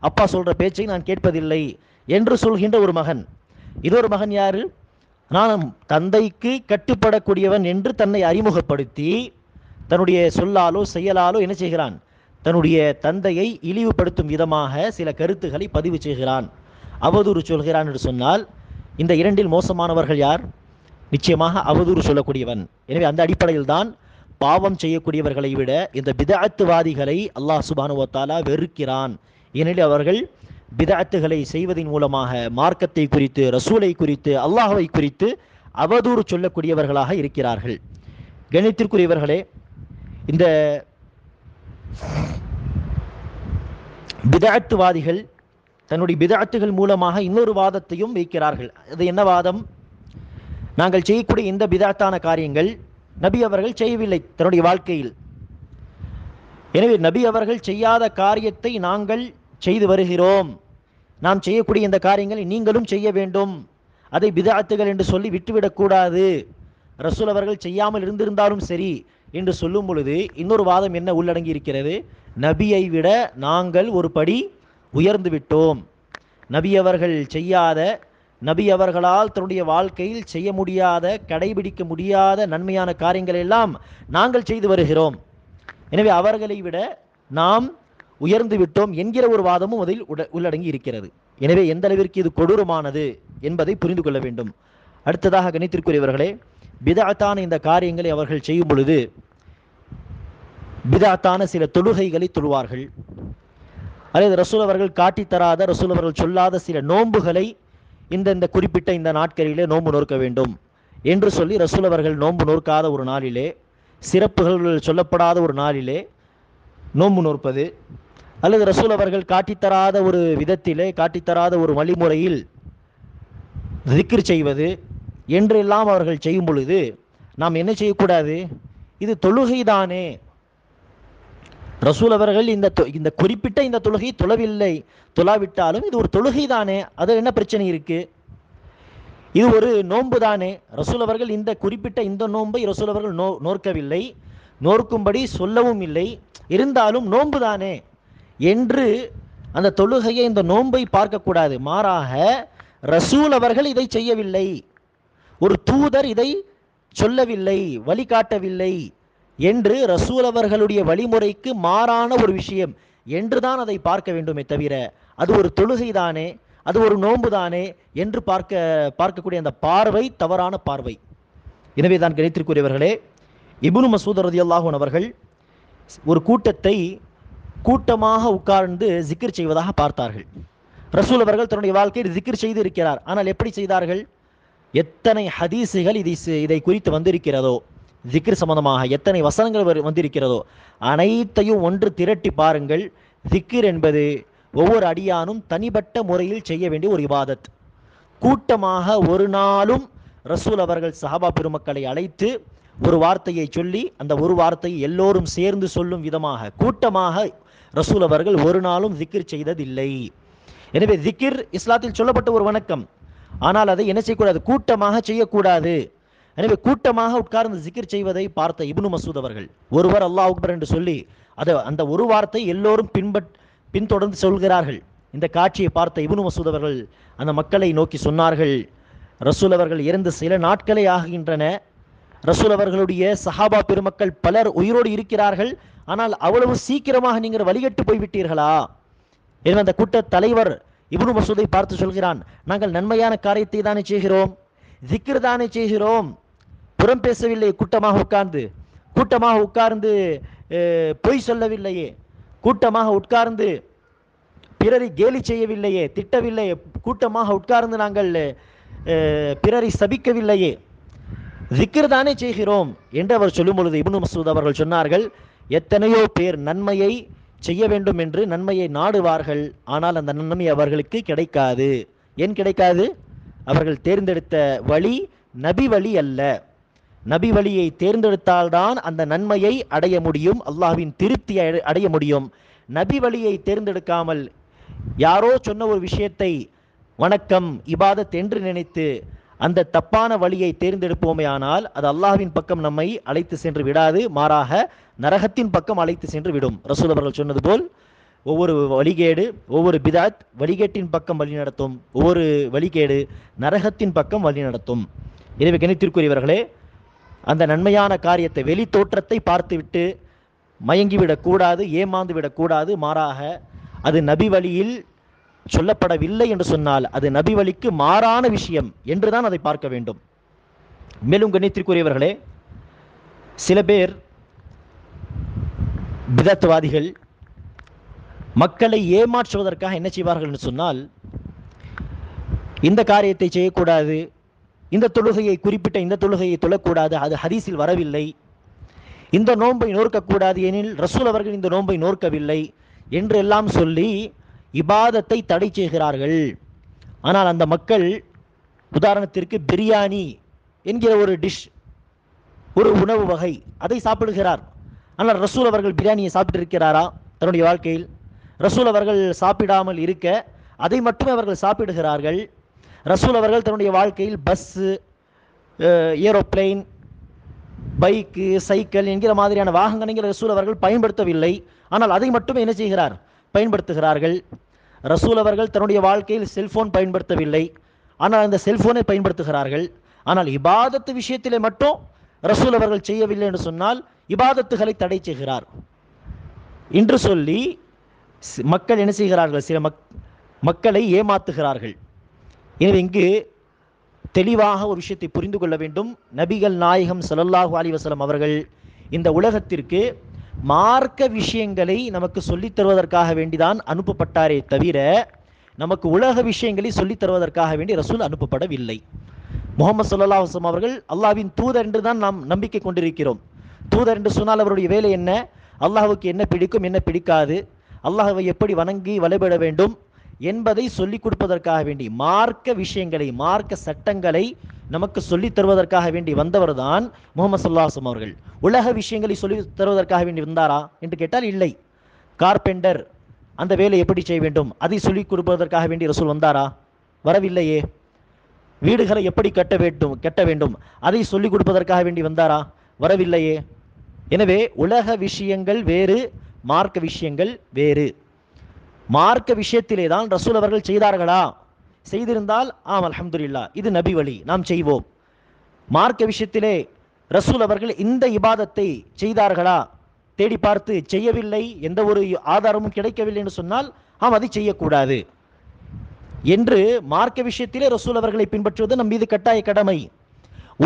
அப்பா சொல்கிற பேச்சை நான் கேட்பதில்லை என்று சொல்கின்ற ஒரு மகன். இதொரு மகன் யாரு? நான் தந்தைக்கு கட்டுப்படக்கூடியவன் என்று தன்னை அறிமுகப்படுத்தி தன்னுடைய சொல்லாலோ செயலாலோ என்ன செய்கிறான்? தன்னுடைய தந்தையை இழிவுபடுத்தும் விதமாக சில கருத்துக்களை பதிவு செய்கிறான், அவதூறு சொல்கிறான் என்று சொன்னால் இந்த இரண்டில் மோசமானவர்கள் யார்? நிச்சயமாக அவதூறு சொல்லக்கூடியவன். எனவே அந்த அடிப்படையில் தான் பாவம் செய்யக்கூடியவர்களை விட இந்த பிதஅத்துவாதிகளை அல்லாஹ் சுப்ஹானஹு வ தஆலா வெறுக்கிறான். ஏனெனில் அவர்கள் பிதஅத்துகளை செய்வதன் மூலமாக மார்க்கத்தை குறித்து, ரசூலை குறித்து, அல்லாஹ்வை குறித்து அவதூறு சொல்லக்கூடியவர்களாக இருக்கிறார்கள். கணித்திற்குரியவர்களே, இந்த பிதஅத்துவாதிகள் தன்னுடைய பிதஅத்துகள் மூலமாக இன்னொரு வாதத்தையும் வைக்கிறார்கள். அது என்ன வாதம்? நாங்கள் செய்யக்கூடிய இந்த பிதஅத்தான காரியங்கள் நபி அவர்கள் செய்யவில்லை தன்னுடைய வாழ்க்கையில். எனவே நபி அவர்கள் செய்யாத காரியத்தை நாங்கள் செய்து வருகிறோம், நாம் செய்யக்கூடிய இந்த காரியங்களை நீங்களும் செய்ய வேண்டும், அதை பிதஅத்துகள் என்று சொல்லி விட்டுவிடக்கூடாது, ரசூல் அவர்கள் செய்யாமல் இருந்திருந்தாலும் சரி என்று சொல்லும் பொழுது இன்னொரு வாதம் என்ன உள்ளடங்கி இருக்கிறது? நபியை விட நாங்கள் ஒரு படி உயர்ந்து விட்டோம், நபி அவர்கள் செய்யாத, நபி அவர்களால் தன்னுடைய வாழ்க்கையில் செய்ய முடியாத, கடைபிடிக்க முடியாத நன்மையான காரியங்கள் எல்லாம் நாங்கள் செய்து வருகிறோம், எனவே அவர்களை விட நாம் உயர்ந்து விட்டோம் என்கிற ஒரு வாதமும் அதில் உள்ளடங்கி இருக்கிறது. எனவே எந்த அளவிற்கு இது கொடூரமானது என்பதை புரிந்து கொள்ள வேண்டும். அடுத்ததாக கணித்திற்குரியவர்களே, பிதஅத்தான இந்த காரியங்களை அவர்கள் செய்யும் பொழுது பிதஅத்தான சில தொழுகைகளை தொழுவார்கள், அல்லது ரசூல் அவர்கள் காட்டித்தராத, ரசூல் அவர்கள் சொல்லாத சில நோன்புகளை இந்த குறிப்பிட்ட இந்த நாட்களிலே நோன்பு நோக்க வேண்டும் என்று சொல்லி ரசூல் அவர்கள் நோன்பு நோக்காத ஒரு நாளிலே, சிறப்புகள் சொல்லப்படாத ஒரு நாளிலே நோன்பு நோற்பது, அல்லது ரசூல் அவர்கள் காட்டித்தராத ஒரு விதத்திலே, காட்டித்தராத ஒரு வழிமுறையில் திக்ர் செய்வது என்றெல்லாம் அவர்கள் செய்யும் பொழுது நாம் என்ன செய்யக்கூடாது? இது தொழுகைதானே, ரசூல் அவர்கள் இந்த குறிப்பிட்ட இந்த தொழுகை தொழவில்லை, தொழாவிட்டாலும் இது ஒரு தொழுகை தானே, அது என்ன பிரச்சனை இருக்கு? இது ஒரு நோன்பு தானே, ரசூல் அவர்கள் இந்த குறிப்பிட்ட இந்த நோன்பை ரசூல் அவர்கள் நோற்கவில்லை, நோர்க்கும்படி சொல்லவும் இல்லை, இருந்தாலும் நோன்பு தானே என்று அந்த தொழுகையை, இந்த நோன்பை பார்க்கக்கூடாது. மாறாக ரசூல் அவர்கள் இதை செய்யவில்லை, ஒரு தூதர் இதை சொல்லவில்லை, வழிகாட்டவில்லை என்று ரசூல் அவர்களுடைய வழிமுறைக்கு மாறான ஒரு விஷயம் என்றுதான் அதை பார்க்க வேண்டுமே தவிர அது ஒரு தொழுகை தானே, அது ஒரு நோன்பு தானே என்று பார்க்கக்கூடிய அந்த பார்வை தவறான பார்வை. எனவே தான் கணித்திற்குரியவர்களே, இப்னு மஸ்ஊத் ரலியல்லாஹு அன்ஹு அவர்கள் ஒரு கூட்டத்தை கூட்டமாக உட்கார்ந்து ஜிக்ர் செய்வதாக பார்த்தார்கள். ரசூல் அவர்கள் தன்னுடைய வாழ்க்கையில் ஜிக்ர் செய்து இருக்கிறார், ஆனால் எப்படி செய்தார்கள்? எத்தனை ஹதீஸுகள் இதை குறித்து வந்திருக்கிறதோ, ஜிக்ர் சம்பந்தமாக எத்தனை வசனங்கள் வந்திருக்கிறதோ அனைத்தையும் ஒன்று திரட்டி பாருங்கள். ஜிக்ர் என்பது ஒவ்வொரு அடியானும் தனிப்பட்ட முறையில் செய்ய வேண்டிய ஒரு இபாதத். கூட்டமாக ஒரு நாளும் ரசூல் அவர்கள் சஹாபா பெருமக்களை அழைத்து ஒரு வார்த்தையை சொல்லி அந்த ஒரு வார்த்தையை எல்லோரும் சேர்ந்து சொல்லும் விதமாக கூட்டமாக ரசூல் அவர்கள் ஒரு நாளும் ஜிக்ர் செய்ததில்லை. எனவே ஜிக்ர் இஸ்லாத்தில் சொல்லப்பட்ட ஒரு வணக்கம், ஆனால் அதை என்ன செய்யக்கூடாது? கூட்டமாக செய்யக்கூடாது. எனவே கூட்டமாக உட்கார்ந்து ஜிக்ர் செய்வதை பார்த்த இப்னு மஸ்ஊத் அவர்கள் ஒருவர் அல்லாஹ் அக்பர் என்று சொல்லி அந்த ஒரு வார்த்தை எல்லோரும் பின்தொடர்ந்து சொல்கிறார்கள். இந்த காட்சியை பார்த்த இப்னு மஸ்ஊத் அவர்கள் அந்த மக்களை நோக்கி சொன்னார்கள், ரசூல் அவர்கள் இறந்து சில நாட்களே ஆகின்றன, ரசூல் அவர்களுடைய சஹாபா பெருமக்கள் பலர் உயிரோடு இருக்கிறார்கள், ஆனால் அவ்வளவு சீக்கிரமாக நீங்கள் வழிகட்டு போய்விட்டீர்களா? எனவே அந்த கூட்ட தலைவர் இப்னு மஸ்ஊதை பார்த்து சொல்கிறான், நாங்கள் நன்மையான காரியத்தை தானே செய்கிறோம், ஜிக்ர் தானே செய்கிறோம், புறம் பேசவில்லை, கூட்டமாக உட்கார்ந்து பொய் சொல்லவில்லையே, கூட்டமாக உட்கார்ந்து பிறரை கேலி செய்யவில்லையே, திட்டவில்லையே, கூட்டமாக உட்கார்ந்து நாங்கள் பிறரை சபிக்கவில்லையே, ஜிக்ர் தானே செய்கிறோம் என்று அவர் சொல்லும் பொழுது இப்னு மஸ்ஊத் அவர்கள் சொன்னார்கள், எத்தனையோ பேர் நன்மையை செய்ய வேண்டும் என்று நன்மையை நாடுவார்கள், ஆனால் அந்த நன்மை அவர்களுக்கு கிடைக்காது. ஏன் கிடைக்காது? அவர்கள் தேர்ந்தெடுத்த வழி நபி வழி அல்ல. நபி வழியை தேர்ந்தெடுத்தால்தான் அந்த நன்மையை அடைய முடியும், அல்லாஹ்வின் திருப்தியை அடைய முடியும். நபி வழியை தேர்ந்தெடுக்காமல் யாரோ சொன்ன ஒரு விஷயத்தை வணக்கம் இபாதத் என்று நினைத்து அந்த தப்பான வழியை தேர்ந்தெடுப்போமே ஆனால் அது அல்லாஹ்வின் பக்கம் நம்மை அழைத்து சென்று விடாது, மாறாக நரகத்தின் பக்கம் அழைத்து சென்று விடும். ரசூல் அவர்கள் சொன்னது போல் ஒவ்வொரு வழிகேடு, ஒவ்வொரு பிதாத் வழிகேட்டின் பக்கம் வழி நடத்தும், ஒவ்வொரு வழிகேடு நரகத்தின் பக்கம் வழி நடத்தும். எனவே கணித்திற்குரியவர்களே, அந்த நன்மையான காரியத்தை வெளி தோற்றத்தை பார்த்துவிட்டு மயங்கிவிடக்கூடாது, ஏமாந்து விடக்கூடாது. மாறாக அது நபி வழியில் சொல்லப்படவில்லை என்று சொன்னால் அது நபி வழிக்கு மாறான விஷயம் என்றுதான் அதை பார்க்க வேண்டும். மேலும் கணித்திற்குரியவர்களே, சில பேர் பிதத்வாதிகள் மக்களை ஏமாற்றுவதற்காக என்ன செய்வார்கள் என்று சொன்னால், இந்த காரியத்தை செய்யக்கூடாது, இந்த தொழுகையை குறிப்பிட்ட இந்த தொழுகையை தொழக்கூடாது, அது ஹதீஸில் வரவில்லை, இந்த நோன்பை நோற்கக்கூடாது எனில் ரசூல் அவர்கள் இந்த நோன்பை நோற்கவில்லை என்றெல்லாம் சொல்லி இபாதத்தை தடை செய்கிறார்கள். ஆனால் அந்த மக்கள் உதாரணத்திற்கு பிரியாணி என்கிற ஒரு டிஷ், ஒரு உணவு வகை, அதை சாப்பிடுகிறார். ஆனால் ரசூல் அவர்கள் பிரியாணியை சாப்பிட்டு இருக்கிறாரா தன்னுடைய வாழ்க்கையில்? ரசூல் அவர்கள் சாப்பிடாமல் இருக்க அதை மட்டுமே அவர்கள் சாப்பிடுகிறார்கள். ரசூல் அவர்கள் தன்னுடைய வாழ்க்கையில் பஸ்ஸு, ஏரோப்ளைன், பைக்கு, சைக்கிள் என்கிற மாதிரியான வாகனங்களை ரசூல் அவர்கள் பயன்படுத்தவில்லை. ஆனால் அதை மட்டுமே என்ன செய்கிறார்? பயன்படுத்துகிறார்கள். ரசூல் அவர்கள் தன்னுடைய வாழ்க்கையில் செல்போன் பயன்படுத்தவில்லை, ஆனால் அந்த செல்போனை பயன்படுத்துகிறார்கள். ஆனால் இபாதத்து விஷயத்திலே மட்டும் ரசூல் அவர்கள் செய்யவில்லை என்று சொன்னால் இபாதத்துகளை தடை செய்கிறார் என்று சொல்லி மக்கள் என்ன செய்கிறார்கள்? சில மக்களை ஏமாத்துகிறார்கள். எனவே இங்கு தெளிவாக ஒரு விஷயத்தை புரிந்து கொள்ள வேண்டும். நபிகள் நாயகம் ஸல்லல்லாஹு அலைஹி வஸல்லம் அவர்கள் இந்த உலகத்திற்கு மார்க்க விஷயங்களை நமக்கு சொல்லித் தருவதற்காக வேண்டிதான் அனுப்பப்பட்டாரே தவிர நமக்கு உலக விஷயங்களை சொல்லித் தருவதற்காக வேண்டி ரசூல் அனுப்பப்படவில்லை. முஹம்மது ஸல்லல்லாஹு அலைஹி வஸல்லம் அவர்கள் அல்லாஹ்வின் தூதர் என்று தான் நாம் நம்பிக்கை கொண்டிருக்கிறோம். தூதர் என்று சொன்னால் அவருடைய வேலை என்ன? அல்லாஹ்வுக்கு என்ன பிடிக்கும், என்ன பிடிக்காது, அல்லாஹ்வை எப்படி வணங்கி வழிபட வேண்டும் என்பதை சொல்லிக் கொடுப்பதற்காக வேண்டி, மார்க்க விஷயங்களை, மார்க்க சட்டங்களை நமக்கு சொல்லித் தருவதற்காக வேண்டி வந்தவர் தான் முஹம்மது ஸல்லல்லாஹு அலைஹி வஸல்லம் அவர்கள். உலக விஷயங்களை சொல்லி தருவதற்காக வேண்டி வந்தாரா என்று கேட்டால் இல்லை. கார்பெண்டர் அந்த வேலை எப்படி செய்ய வேண்டும் அதை சொல்லிக் கொடுப்பதற்காக வேண்டி ரசூல் வந்தாரா? வரவில்லையே. வீடுகளை எப்படி கட்ட வேண்டும் அதை சொல்லிக் கொடுப்பதற்காக வேண்டி வந்தாரா? வரவில்லையே. எனவே உலக விஷயங்கள் வேறு, மார்க்க விஷயங்கள் வேறு. மார்க்க விஷயத்திலே தான் ரசூல் அவர்கள் செய்தார்களா? செய்திருந்தால் ஆம், அல்ஹம்துலில்லாஹ், இது நபி வழி, நாம் செய்வோம். மார்க்க விஷயத்திலே ரசூல் அவர்கள் இந்த இபாதத்தை செய்தார்களா? தேடி பார்த்து செய்யவில்லை, எந்த ஒரு ஆதாரமும் கிடைக்கவில்லை என்று சொன்னால் ஆம், அதை செய்யக்கூடாது என்று மார்க்க விஷயத்திலே ரசூல் அவர்களை பின்பற்றுவது நம் மீது கட்டாய கடமை.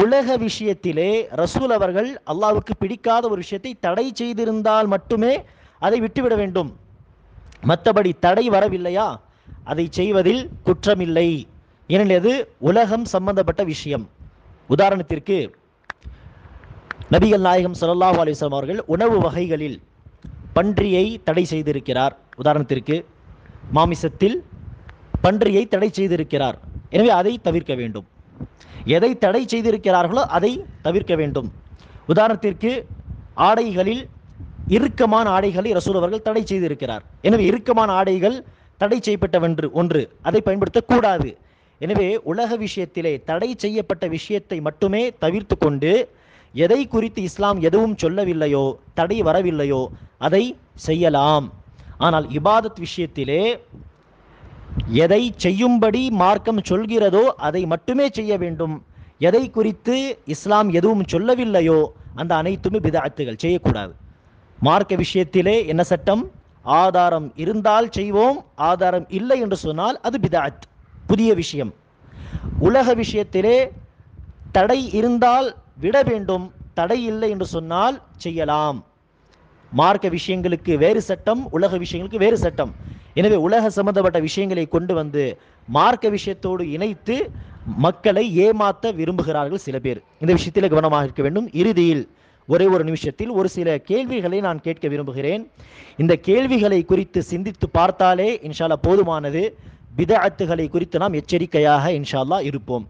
உலக விஷயத்திலே ரசூல் அவர்கள் அல்லாஹ்வுக்கு பிடிக்காத ஒரு விஷயத்தை தடை செய்திருந்தால் மட்டுமே அதை விட்டுவிட வேண்டும். மற்றபடி தடை வரவில்லையா, அதை செய்வதில் குற்றமில்லை. ஏனெனில் அது உலகம் சம்பந்தப்பட்ட விஷயம். உதாரணத்திற்கு நபிகள் நாயகம் ஸல்லல்லாஹு அலைஹி வஸல்லம் அவர்கள் உணவு வகைகளில் பன்றியை தடை செய்திருக்கிறார். உதாரணத்திற்கு மாமிசத்தில் பன்றியை தடை செய்திருக்கிறார். எனவே அதை தவிர்க்க வேண்டும். எதை தடை செய்திருக்கிறார்களோ அதை தவிர்க்க வேண்டும். உதாரணத்திற்கு ஆடைகளில் இறுக்கமான ஆடைகளை ரசூல் அவர்கள் தடை செய்திருக்கிறார். எனவே இறுக்கமான ஆடைகள் தடை செய்யப்பட்ட ஒன்று, அதை பயன்படுத்தக்கூடாது. எனவே உலக விஷயத்திலே தடை செய்யப்பட்ட விஷயத்தை மட்டுமே தவிர்த்து கொண்டு எதை குறித்து இஸ்லாம் எதுவும் சொல்லவில்லையோ, தடை வரவில்லையோ அதை செய்யலாம். ஆனால் இபாதத் விஷயத்திலே எதை செய்யும்படி மார்க்கம் சொல்கிறதோ அதை மட்டுமே செய்ய வேண்டும். எதை குறித்து இஸ்லாம் எதுவும் சொல்லவில்லையோ அந்த அனைத்துமே பிதஅத்துகள், செய்யக்கூடாது. மார்க்க விஷயத்திலே என்ன சட்டம்? ஆதாரம் இருந்தால் செய்வோம், ஆதாரம் இல்லை என்று சொன்னால் அது பிதஅத், புதிய விஷயம். உலக விஷயத்திலே தடை இருந்தால் விட வேண்டும், தடை இல்லை என்று சொன்னால் செய்யலாம். மார்க்க விஷயங்களுக்கு வேறு சட்டம், உலக விஷயங்களுக்கு வேறு சட்டம். எனவே உலக சம்பந்தப்பட்ட விஷயங்களை கொண்டு வந்து மார்க்க விஷயத்தோடு இணைத்து மக்களை ஏமாற்ற விரும்புகிறார்கள் சில பேர். இந்த விஷயத்தில் கவனமாக இருக்க வேண்டும். இறுதியில் ஒரே ஒரு நிமிஷத்தில் ஒரு சில கேள்விகளை நான் கேட்க விரும்புகிறேன். இந்த கேள்விகளை குறித்து சிந்தித்து பார்த்தாலே இன்ஷா அல்லாஹ் போதுமானது. பிதஅத்துகளை குறித்து நாம் எச்சரிக்கையாக இன்ஷா அல்லாஹ் இருப்போம்.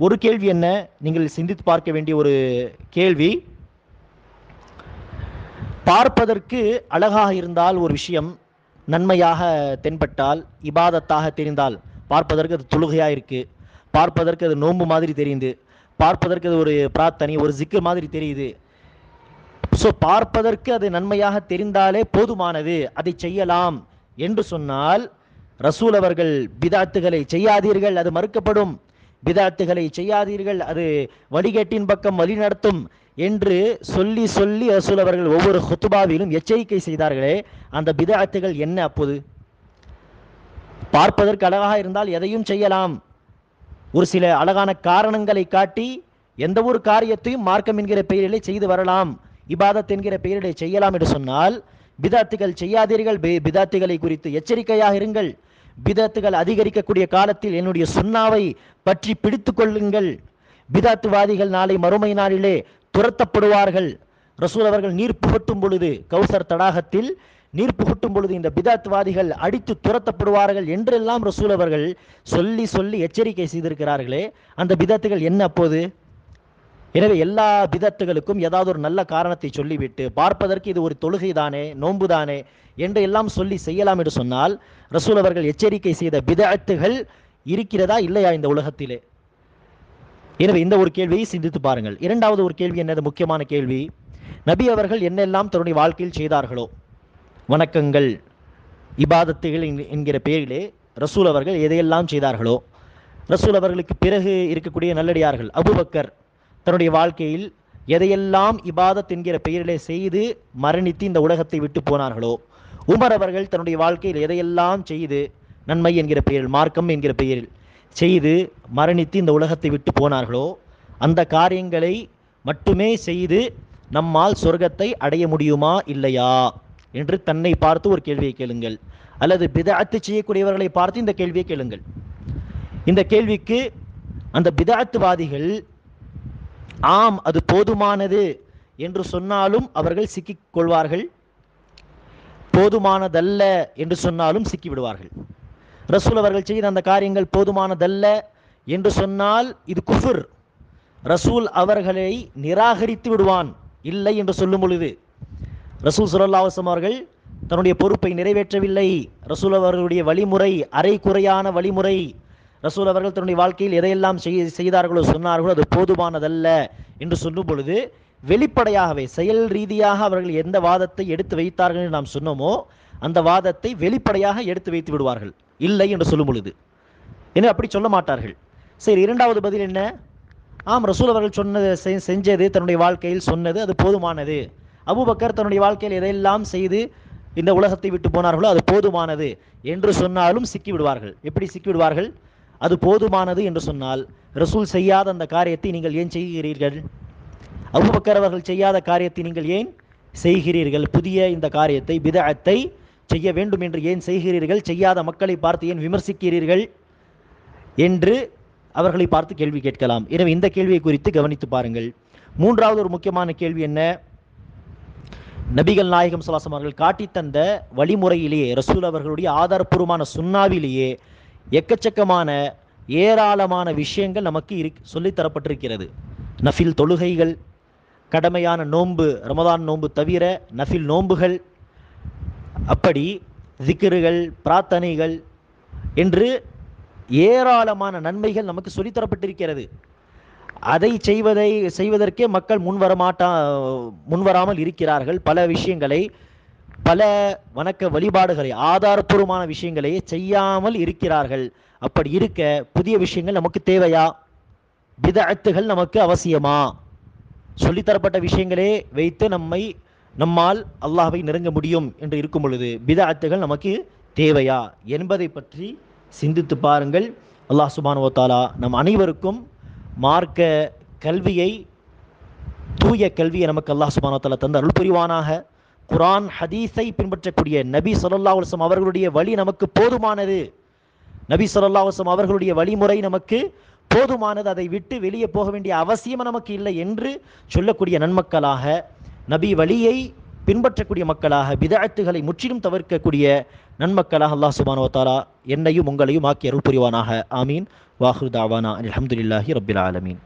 ஒரு கேள்வி என்ன, நீங்கள் சிந்தித்து பார்க்க வேண்டிய ஒரு கேள்வி, பார்ப்பதற்கு அழகாக இருந்தால் ஒரு விஷயம், நன்மையாக தென்பட்டால், இபாதத்தாக தெரிந்தால், பார்ப்பதற்கு அது தொழுகையாக இருக்குது, பார்ப்பதற்கு அது நோன்பு மாதிரி தெரியுது, பார்ப்பதற்கு அது ஒரு பிரார்த்தனை, ஒரு ஜிக்கர் மாதிரி தெரியுது. ஸோ பார்ப்பதற்கு அது நன்மையாக தெரிந்தாலே போதுமானது, அதை செய்யலாம் என்று சொன்னால், ரசூல் அவர்கள் பிதாத்துகளை செய்யாதீர்கள், அது மறுக்கப்படும், பிதாத்துகளை செய்யாதீர்கள், அது வழிகேட்டின் பக்கம் வழிநடத்தும் என்று சொல்லி சொல்லி ரசூல் அவர்கள் ஒவ்வொரு ஹுத்துபாவிலும் எச்சரிக்கை செய்தார்களே, அந்த பிதாத்துகள் என்ன? அப்போது பார்ப்பதற்கு அழகாக இருந்தால் எதையும் செய்யலாம், ஒரு சில அழகான காரணங்களை காட்டி எந்த ஒரு காரியத்தையும் மார்க்கம் என்கிற பெயரிலே செய்து வரலாம், இபாதத் என்கிற பெயரிலே செய்யலாம் என்று சொன்னால், பிதாத்துகள் செய்யாதீர்கள், பிதாத்துகளை குறித்து எச்சரிக்கையாக இருங்கள், பிதாத்துகள் அதிகரிக்கக்கூடிய காலத்தில் என்னுடைய சுன்னாவை பற்றி பிடித்து கொள்ளுங்கள், பிதாத்துவாதிகள் நாளை மறுமை நாளிலே துரத்தப்படுவார்கள். ரசூல் அவர்கள் நீர் புகட்டும் பொழுது, கௌசர் தடாகத்தில் நீர் புகட்டும் பொழுது இந்த பிதாத்துவாதிகள் அடித்து துரத்தப்படுவார்கள் என்றெல்லாம் ரசூல் அவர்கள் சொல்லி சொல்லி எச்சரிக்கை செய்திருக்கிறார்களே, அந்த பிதாத்துகள் என்ன அப்போது? எனவே எல்லா பிதத்துகளுக்கும் ஏதாவது ஒரு நல்ல காரணத்தை சொல்லிவிட்டு, பார்ப்பதற்கு இது ஒரு தொழுகை தானே, நோன்பு தானே என்று எல்லாம் சொல்லி செய்யலாம் என்று சொன்னால், ரசூல் அவர்கள் எச்சரிக்கை செய்த பிதத்துகள் இருக்கிறதா இல்லையா இந்த உலகத்திலே? எனவே இந்த ஒரு கேள்வியை சிந்தித்து பாருங்கள். இரண்டாவது ஒரு கேள்வி என்னது, முக்கியமான கேள்வி, நபி அவர்கள் என்னெல்லாம் தன்னுடைய வாழ்க்கையில் செய்தார்களோ, வணக்கங்கள், இபாதத்துகள் என்கிற பெயரிலே ரசூல் அவர்கள் எதையெல்லாம் செய்தார்களோ, ரசூல் அவர்களுக்கு பிறகு இருக்கக்கூடிய நல்லடியார்கள், அபூபக்கர் தன்னுடைய வாழ்க்கையில் எதையெல்லாம் இபாதத் என்கிற பெயரிலே செய்து மரணித்து இந்த உலகத்தை விட்டு போனார்களோ, உமர் அவர்கள் தன்னுடைய வாழ்க்கையில் எதையெல்லாம் செய்து நன்மை என்கிற பெயரில், மார்க்கம் என்கிற பெயரில் செய்து மரணித்து இந்த உலகத்தை விட்டு போனார்களோ, அந்த காரியங்களை மட்டுமே செய்து நம்மால் சொர்க்கத்தை அடைய முடியுமா இல்லையா என்று தன்னை பார்த்து ஒரு கேள்வியை கேளுங்கள், அல்லது பிதஅத்து செய்யக்கூடியவர்களை பார்த்து இந்த கேள்வியை கேளுங்கள். இந்த கேள்விக்கு அந்த பிதஅத்துவாதிகள் ஆம் அது போதுமானது என்று சொன்னாலும் அவர்கள் சிக்கிக் கொள்வார்கள், போதுமானதல்ல என்று சொன்னாலும் சிக்கிவிடுவார்கள். ரசூல் அவர்கள் செய்த அந்த காரியங்கள் போதுமானதல்ல என்று சொன்னால் இது குஃபர், ரசூல் அவர்களை நிராகரித்து விடுவான். இல்லை என்று சொல்லும் பொழுது ரசூல் ஸல்லல்லாஹு அலைஹி வஸல்லம் அவர்கள் தன்னுடைய பொறுப்பை நிறைவேற்றவில்லை, ரசூல் அவர்களுடைய வழிமுறை அரை குறையான வழிமுறை, ரசூல் அவர்கள் தன்னுடைய வாழ்க்கையில் எதையெல்லாம் செய்தார்களோ சொன்னார்களோ அது போதுமானதல்ல என்று சொல்லும் பொழுது, வெளிப்படையாகவே செயல் ரீதியாக அவர்கள் எந்த வாதத்தை எடுத்து வைத்தார்கள் என்று நாம் சொன்னோமோ அந்த வாதத்தை வெளிப்படையாக எடுத்து வைத்து விடுவார்கள், இல்லை என்று சொல்லும் பொழுது. எனவே அப்படி சொல்ல மாட்டார்கள். சரி, இரண்டாவது பதில் என்ன? ஆம், ரசூல் அவர்கள் சொன்னது, செஞ்சது, தன்னுடைய வாழ்க்கையில் சொன்னது அது போதுமானது. அபூபக்கர் தன்னுடைய வாழ்க்கையில் எதையெல்லாம் செய்து இந்த உலகத்தை விட்டு போனார்களோ அது போதுமானது என்று சொன்னாலும் சிக்கிவிடுவார்கள். எப்படி சிக்கிவிடுவார்கள்? அது போதுமானது என்று சொன்னால், ரசூல் செய்யாத அந்த காரியத்தை நீங்கள் ஏன் செய்கிறீர்கள்? அபூபக்கர் அவர்கள் செய்யாத காரியத்தை நீங்கள் ஏன் செய்கிறீர்கள்? புதிய இந்த காரியத்தை, பிதஅத்தை செய்ய வேண்டும் என்று ஏன் செய்கிறீர்கள்? செய்யாத மக்களை பார்த்து ஏன் விமர்சிக்கிறீர்கள் என்று அவர்களை பார்த்து கேள்வி கேட்கலாம். எனவே இந்த கேள்வியை குறித்து கவனித்து பாருங்கள். மூன்றாவது ஒரு முக்கியமான கேள்வி என்ன? நபிகள் நாயகம் ஸல்லல்லாஹு அலைஹி வஸல்லம் அவர்கள் காட்டித்தந்த வழிமுறையிலேயே, ரசூல் அவர்களுடைய ஆதாரப்பூர்வமான சுன்னாவிலேயே எக்கச்சக்கமான ஏராளமான விஷயங்கள் நமக்கு சொல்லித்தரப்பட்டிருக்கிறது. நஃபில் தொழுகைகள், கடமையான நோன்பு, ரமதான் நோன்பு தவிர நஃபில் நோன்புகள், அப்படி திக்ருகள், பிரார்த்தனைகள் என்று ஏராளமான நன்மைகள் நமக்கு சொல்லித்தரப்பட்டிருக்கிறது. அதை செய்வதற்கே மக்கள் முன்வராமல் இருக்கிறார்கள். பல விஷயங்களை, பல வணக்க வழிபாடுகளை, ஆதாரப்பூர்வமான விஷயங்களை செய்யாமல் இருக்கிறார்கள். அப்படி இருக்க புதிய விஷயங்கள் நமக்கு தேவையா? பிதஅத்துகள் நமக்கு அவசியமா? சொல்லித்தரப்பட்ட விஷயங்களே வைத்து நம்மால் அல்லாஹ்வை நெருங்க முடியும் என்று இருக்கும் பொழுது பிதஅத்துகள் நமக்கு தேவையா என்பதை பற்றி சிந்தித்து பாருங்கள். அல்லாஹ் சுப்ஹானஹு வ தஆலா நம் அனைவருக்கும் மார்க்க கல்வியை, தூய கல்வியை நமக்கு அல்லாஹ் சுப்ஹானஹு வ தஆலா தந்து அருள் புரிவானாக. குர்ஆன் ஹதீஸை பின்பற்றக்கூடிய நபி ஸல்லல்லாஹு அலைஹி வஸல்லம் அவர்களுடைய வழி நமக்கு போதுமானது, நபி ஸல்லல்லாஹு அலைஹி வஸல்லம் அவர்களுடைய வழிமுறை நமக்கு போதுமானது, அதை விட்டு வெளியே போக வேண்டிய அவசியம் நமக்கு இல்லை என்று சொல்லக்கூடிய நன்மக்களாக, நபி வழியை பின்பற்றக்கூடிய மக்களாக, பிதஅத்துகளை முற்றிலும் தவிர்க்கக்கூடிய நன்மக்களாக அல்லாஹ் சுப்ஹானஹு வ தஆலா என்னையும் உங்களையும் ஆக்கி அருள் புரிவானாக. ஆமீன். வாஹிரு தாவானா அல்ஹம்துலில்லாஹி ரப்பில் ஆலமீன்.